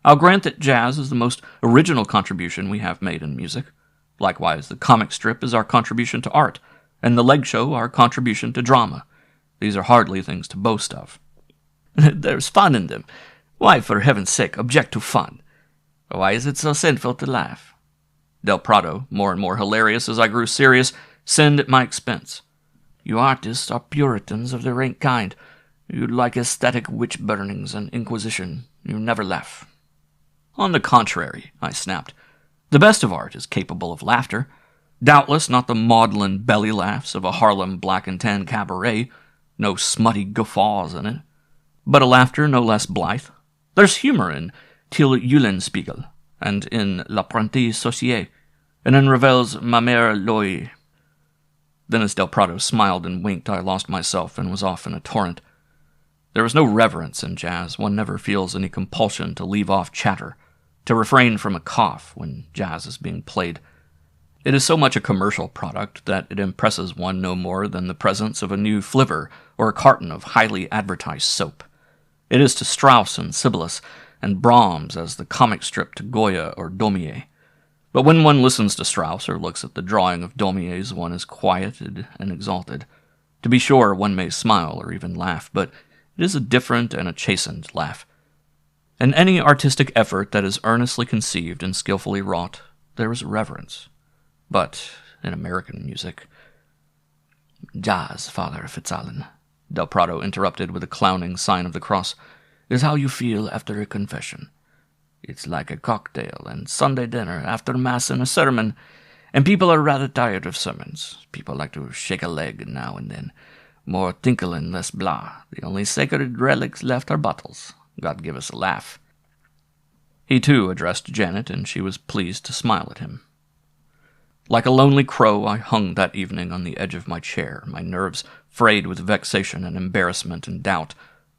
[SPEAKER 1] I'll grant that jazz is the most original contribution we have made in music. Likewise, the comic strip is our contribution to art, and the leg show our contribution to drama. These are hardly things to boast of.
[SPEAKER 2] There's fun in them. Why, for heaven's sake, object to fun? Why is it so sinful to laugh?
[SPEAKER 1] Del Prado, more and more hilarious as I grew serious, sinned at my expense.
[SPEAKER 2] You artists are Puritans of the rank kind. You like aesthetic witch-burnings and inquisition. You never laugh.
[SPEAKER 1] On the contrary, I snapped. The best of art is capable of laughter. Doubtless not the maudlin belly laughs of a Harlem black and tan cabaret, no smutty guffaws in it, but a laughter no less blithe. There's humor in Till Eulenspiegel, and in L'Apprenti Sorcier, and in Ravel's Ma Mère l'Oie. Then as Del Prado smiled and winked, I lost myself and was off in a torrent. There is no reverence in jazz. One never feels any compulsion to leave off chatter, to refrain from a cough when jazz is being played. It is so much a commercial product that it impresses one no more than the presence of a new flivver or a carton of highly advertised soap. It is to Strauss and Sibelius and Brahms as the comic strip to Goya or Daumier. But when one listens to Strauss or looks at the drawing of Daumier's, one is quieted and exalted. To be sure, one may smile or even laugh, but it is a different and a chastened laugh. In any artistic effort that is earnestly conceived and skillfully wrought, there is reverence. But in American music...
[SPEAKER 2] Jazz, Father Fitzallen, Del Prado interrupted with a clowning sign of the cross, is how you feel after a confession. It's like a cocktail and Sunday dinner after Mass and a sermon, and people are rather tired of sermons. People like to shake a leg now and then. More tinkle and less blah. The only sacred relics left are bottles. God give us a laugh.
[SPEAKER 1] He, too, addressed Janet, and she was pleased to smile at him. Like a lonely crow, I hung that evening on the edge of my chair, my nerves frayed with vexation and embarrassment and doubt,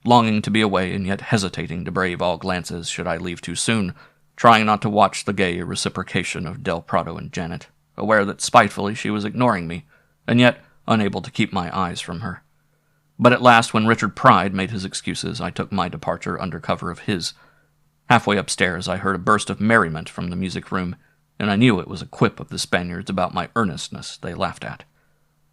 [SPEAKER 1] longing to be away and yet hesitating to brave all glances should I leave too soon, trying not to watch the gay reciprocation of Del Prado and Janet, aware that spitefully she was ignoring me, and yet unable to keep my eyes from her. But at last, when Richard Pride made his excuses, I took my departure under cover of his. Halfway upstairs, I heard a burst of merriment from the music room, and I knew it was a quip of the Spaniards about my earnestness they laughed at.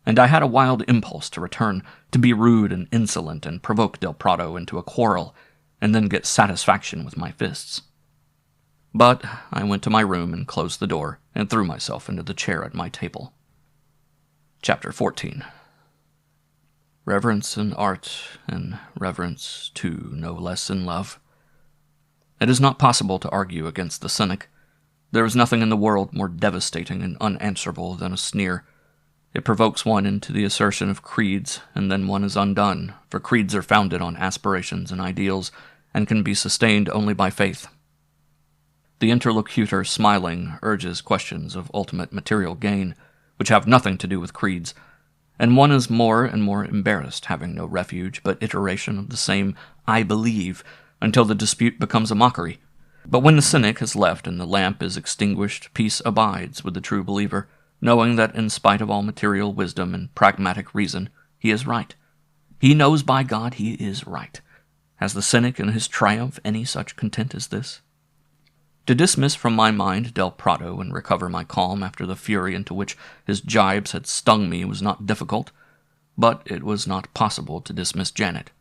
[SPEAKER 1] And I had a wild impulse to return, to be rude and insolent and provoke Del Prado into a quarrel, and then get satisfaction with my fists. But I went to my room and closed the door and threw myself into the chair at my table. Chapter 14. Reverence in art, and reverence, too, no less in love. It is not possible to argue against the cynic. There is nothing in the world more devastating and unanswerable than a sneer. It provokes one into the assertion of creeds, and then one is undone, for creeds are founded on aspirations and ideals, and can be sustained only by faith. The interlocutor, smiling, urges questions of ultimate material gain, which have nothing to do with creeds, and one is more and more embarrassed, having no refuge but iteration of the same "I believe," until the dispute becomes a mockery. But when the cynic has left and the lamp is extinguished, peace abides with the true believer, knowing that in spite of all material wisdom and pragmatic reason, he is right. He knows by God he is right. Has the cynic in his triumph any such content as this? To dismiss from my mind Del Prado and recover my calm after the fury into which his jibes had stung me was not difficult, but it was not possible to dismiss Janet.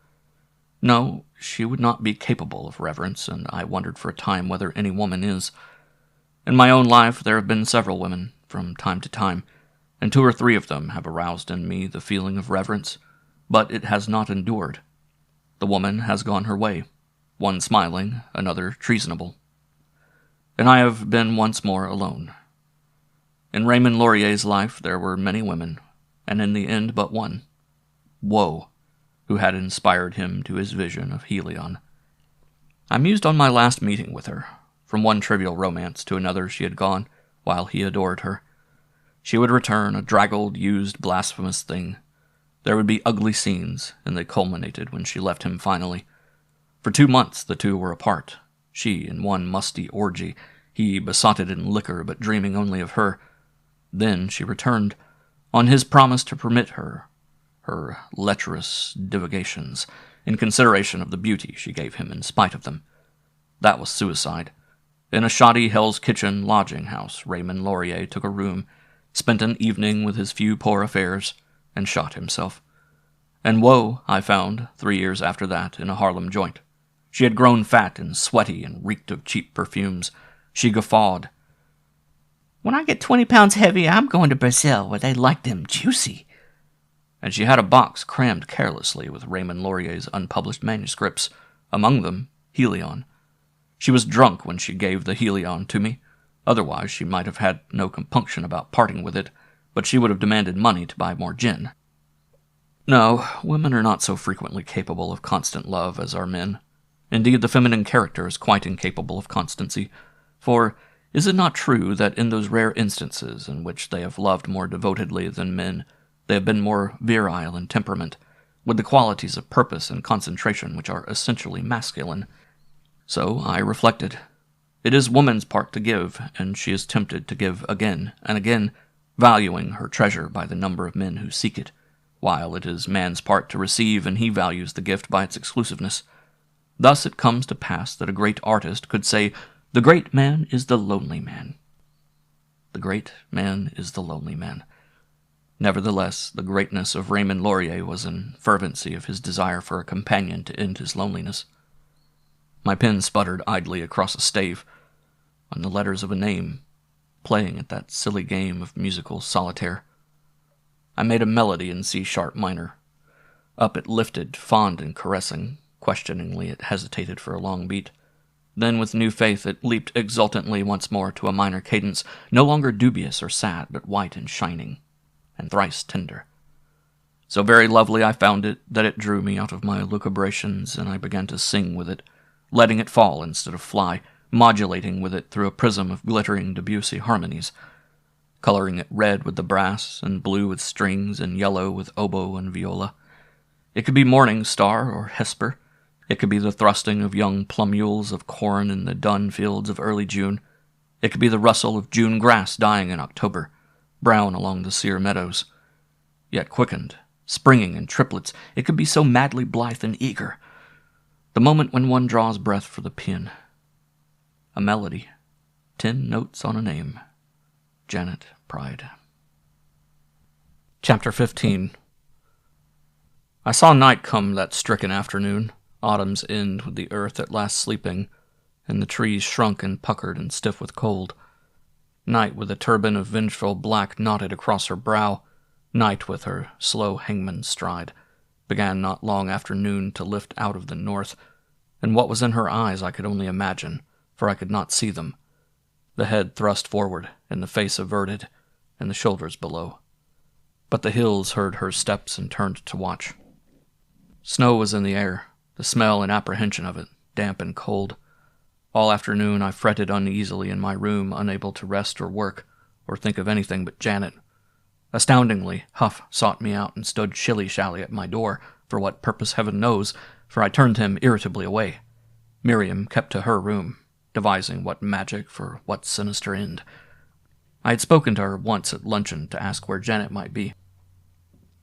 [SPEAKER 1] No, she would not be capable of reverence, and I wondered for a time whether any woman is. In my own life there have been several women, from time to time, and 2 or 3 of them have aroused in me the feeling of reverence, but it has not endured. The woman has gone her way, one smiling, another treasonable. And I have been once more alone. In Raymond Laurier's life there were many women, and in the end but one, Woe, who had inspired him to his vision of Helion. I mused on my last meeting with her. From one trivial romance to another she had gone, while he adored her. She would return, a draggled, used, blasphemous thing. There would be ugly scenes, and they culminated when she left him finally. For 2 months the two were apart, she in one musty orgy, he besotted in liquor but dreaming only of her. Then she returned, on his promise to permit her lecherous divagations, in consideration of the beauty she gave him in spite of them. That was suicide. In a shoddy Hell's Kitchen lodging-house, Raymond Laurier took a room, spent an evening with his few poor affairs, and shot himself. And Woe, I found, 3 years after that, in a Harlem joint. She had grown fat and sweaty and reeked of cheap perfumes. She guffawed.
[SPEAKER 3] "When I get 20 pounds heavy, I'm going to Brazil, where they like them juicy."
[SPEAKER 1] And she had a box crammed carelessly with Raymond Laurier's unpublished manuscripts, among them Helion. She was drunk when she gave the Helion to me. Otherwise she might have had no compunction about parting with it, but she would have demanded money to buy more gin. No, women are not so frequently capable of constant love as are men. Indeed, the feminine character is quite incapable of constancy, for is it not true that in those rare instances in which they have loved more devotedly than men, they have been more virile in temperament, with the qualities of purpose and concentration which are essentially masculine? So I reflected. It is woman's part to give, and she is tempted to give again and again, valuing her treasure by the number of men who seek it, while it is man's part to receive, and he values the gift by its exclusiveness. Thus it comes to pass that a great artist could say, "The great man is the lonely man." The great man is the lonely man. Nevertheless, the greatness of Raymond Laurier was in fervency of his desire for a companion to end his loneliness. My pen sputtered idly across a stave, on the letters of a name, playing at that silly game of musical solitaire. I made a melody in C-sharp minor. Up it lifted, fond and caressing. Questioningly it hesitated for a long beat. Then with new faith it leaped exultantly once more to a minor cadence, no longer dubious or sad, but white and shining, and thrice tender. So very lovely I found it that it drew me out of my lucubrations, and I began to sing with it, letting it fall instead of fly, modulating with it through a prism of glittering Debussy harmonies, coloring it red with the brass, and blue with strings, and yellow with oboe and viola. It could be morning star or hesper. It could be the thrusting of young plumules of corn in the dun fields of early June. It could be the rustle of June grass dying in October, brown along the sere meadows. Yet quickened, springing in triplets, it could be so madly blithe and eager. The moment when one draws breath for the pen. A melody, 10 notes on a name, Janet Pride. Chapter 15. I saw night come that stricken afternoon, autumn's end with the earth at last sleeping, and the trees shrunk and puckered and stiff with cold. Night with a turban of vengeful black knotted across her brow, night with her slow hangman's stride, began not long after noon to lift out of the north, and what was in her eyes I could only imagine, for I could not see them. The head thrust forward, and the face averted, and the shoulders below. But the hills heard her steps and turned to watch. Snow was in the air, the smell and apprehension of it, damp and cold. All afternoon I fretted uneasily in my room, unable to rest or work, or think of anything but Janet. Astoundingly, Huff sought me out and stood shilly-shally at my door, for what purpose heaven knows, for I turned him irritably away. Miriam kept to her room, devising what magic for what sinister end. I had spoken to her once at luncheon to ask where Janet might be.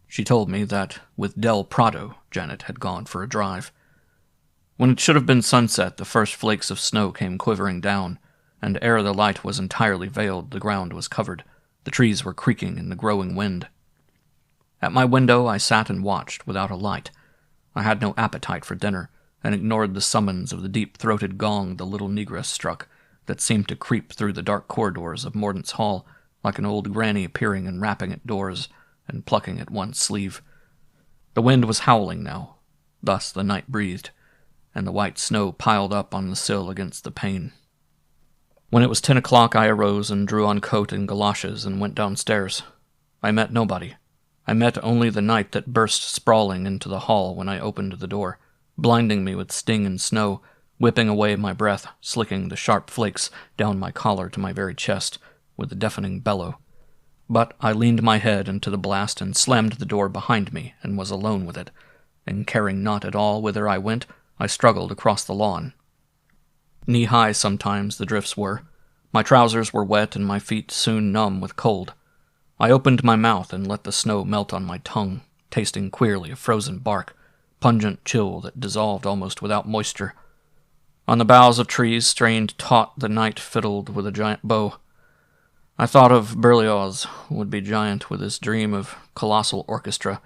[SPEAKER 1] She told me that with Del Prado Janet had gone for a drive. When it should have been sunset, the first flakes of snow came quivering down, and ere the light was entirely veiled, the ground was covered. The trees were creaking in the growing wind. At my window I sat and watched, without a light. I had no appetite for dinner, and ignored the summons of the deep-throated gong the little negress struck, that seemed to creep through the dark corridors of Mordaunt's hall, like an old granny appearing and rapping at doors, and plucking at one's sleeve. The wind was howling now. Thus the night breathed, and the white snow piled up on the sill against the pane. When it was 10 o'clock, I arose and drew on coat and galoshes and went downstairs. I met nobody. I met only the night that burst sprawling into the hall when I opened the door, blinding me with sting and snow, whipping away my breath, slicking the sharp flakes down my collar to my very chest with a deafening bellow. But I leaned my head into the blast and slammed the door behind me and was alone with it, and caring not at all whither I went, I struggled across the lawn. Knee-high sometimes the drifts were. My trousers were wet and my feet soon numb with cold. I opened my mouth and let the snow melt on my tongue, tasting queerly of frozen bark, pungent chill that dissolved almost without moisture. On the boughs of trees strained taut the night fiddled with a giant bow. I thought of Berlioz, would-be giant with his dream of colossal orchestra,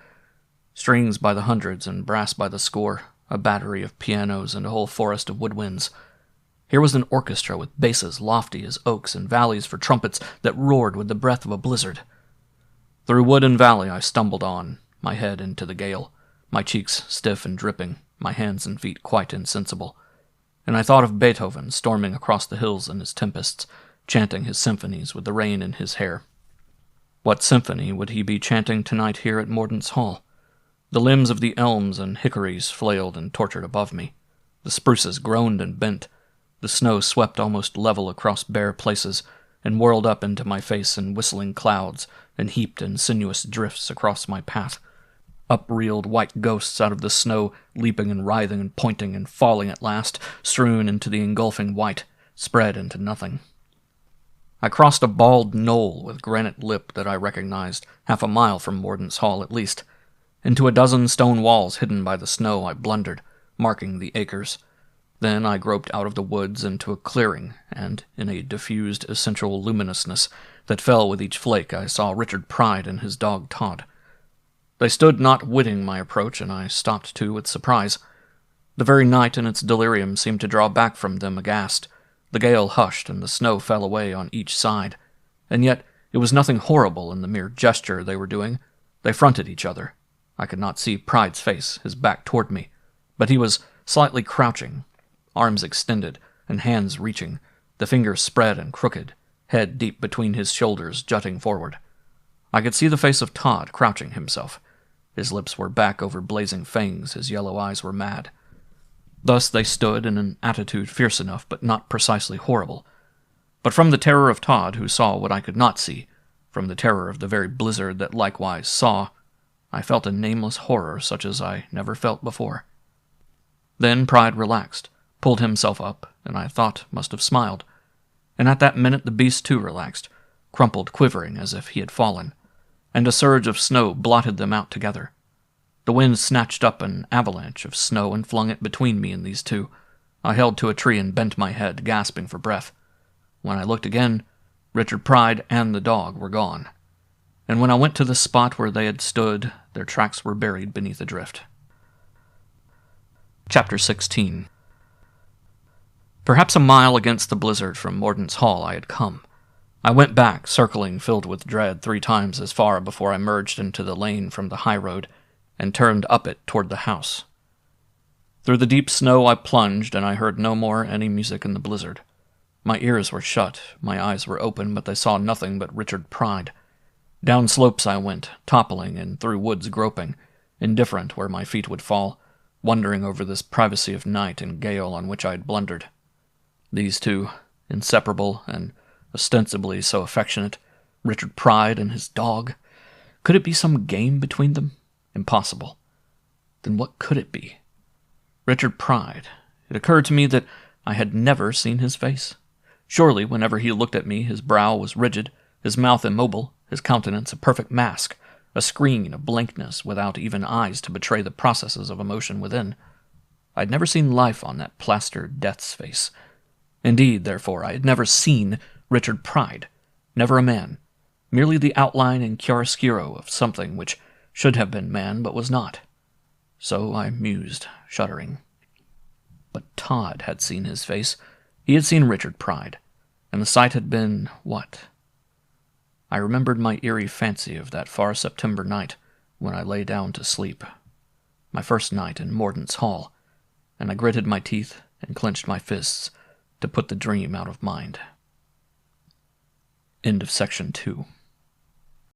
[SPEAKER 1] strings by the hundreds and brass by the score, a battery of pianos and a whole forest of woodwinds. Here was an orchestra with basses lofty as oaks and valleys for trumpets that roared with the breath of a blizzard. Through wood and valley I stumbled on, my head into the gale, my cheeks stiff and dripping, my hands and feet quite insensible. And I thought of Beethoven storming across the hills in his tempests, chanting his symphonies with the rain in his hair. What symphony would he be chanting tonight here at Mordaunt's hall? The limbs of the elms and hickories flailed and tortured above me. The spruces groaned and bent. The snow swept almost level across bare places, and whirled up into my face in whistling clouds, and heaped in sinuous drifts across my path. Up-reeled white ghosts out of the snow, leaping and writhing and pointing and falling at last, strewn into the engulfing white, spread into nothing. I crossed a bald knoll with granite lip that I recognized, half a mile from Mordaunt's hall at least. Into a dozen stone walls hidden by the snow I blundered, marking the acres. Then I groped out of the woods into a clearing, and, in a diffused essential luminousness that fell with each flake, I saw Richard Pride and his dog Todd. They stood not witting my approach, and I stopped too with surprise. The very night in its delirium seemed to draw back from them aghast. The gale hushed, and the snow fell away on each side. And yet it was nothing horrible in the mere gesture they were doing. They fronted each other. I could not see Pride's face, his back toward me, but he was slightly crouching, arms extended and hands reaching, the fingers spread and crooked, head deep between his shoulders jutting forward. I could see the face of Todd crouching himself. His lips were back over blazing fangs, his yellow eyes were mad. Thus they stood in an attitude fierce enough, but not precisely horrible. But from the terror of Todd, who saw what I could not see, from the terror of the very blizzard that likewise saw, I felt a nameless horror such as I never felt before. Then Pride relaxed, pulled himself up, and I thought must have smiled. And at that minute the beast too relaxed, crumpled quivering as if he had fallen, and a surge of snow blotted them out together. The wind snatched up an avalanche of snow and flung it between me and these two. I held to a tree and bent my head, gasping for breath. When I looked again, Richard Pride and the dog were gone, and when I went to the spot where they had stood, their tracks were buried beneath a drift. Chapter 16. Perhaps a mile against the blizzard from Mordaunt's Hall I had come. I went back, circling, filled with dread, 3 times as far before I merged into the lane from the high road and turned up it toward the house. Through the deep snow I plunged, and I heard no more any music in the blizzard. My ears were shut, my eyes were open, but they saw nothing but Richard Pride. Down slopes I went, toppling, and through woods groping, indifferent where my feet would fall, wondering over this privacy of night and gale on which I had blundered. These two, inseparable and ostensibly so affectionate, Richard Pride and his dog. Could it be some game between them? Impossible. Then what could it be? Richard Pride. It occurred to me that I had never seen his face. Surely, whenever he looked at me, his brow was rigid, his mouth immobile, his countenance a perfect mask, a screen of blankness without even eyes to betray the processes of emotion within. I had never seen life on that plastered death's face. Indeed, therefore, I had never seen Richard Pride, never a man, merely the outline and chiaroscuro of something which should have been man but was not. So I mused, shuddering. But Todd had seen his face. He had seen Richard Pride, and the sight had been what? I remembered my eerie fancy of that far September night when I lay down to sleep, my first night in Mordaunt's Hall, and I gritted my teeth and clenched my fists to put the dream out of mind. End of section 2.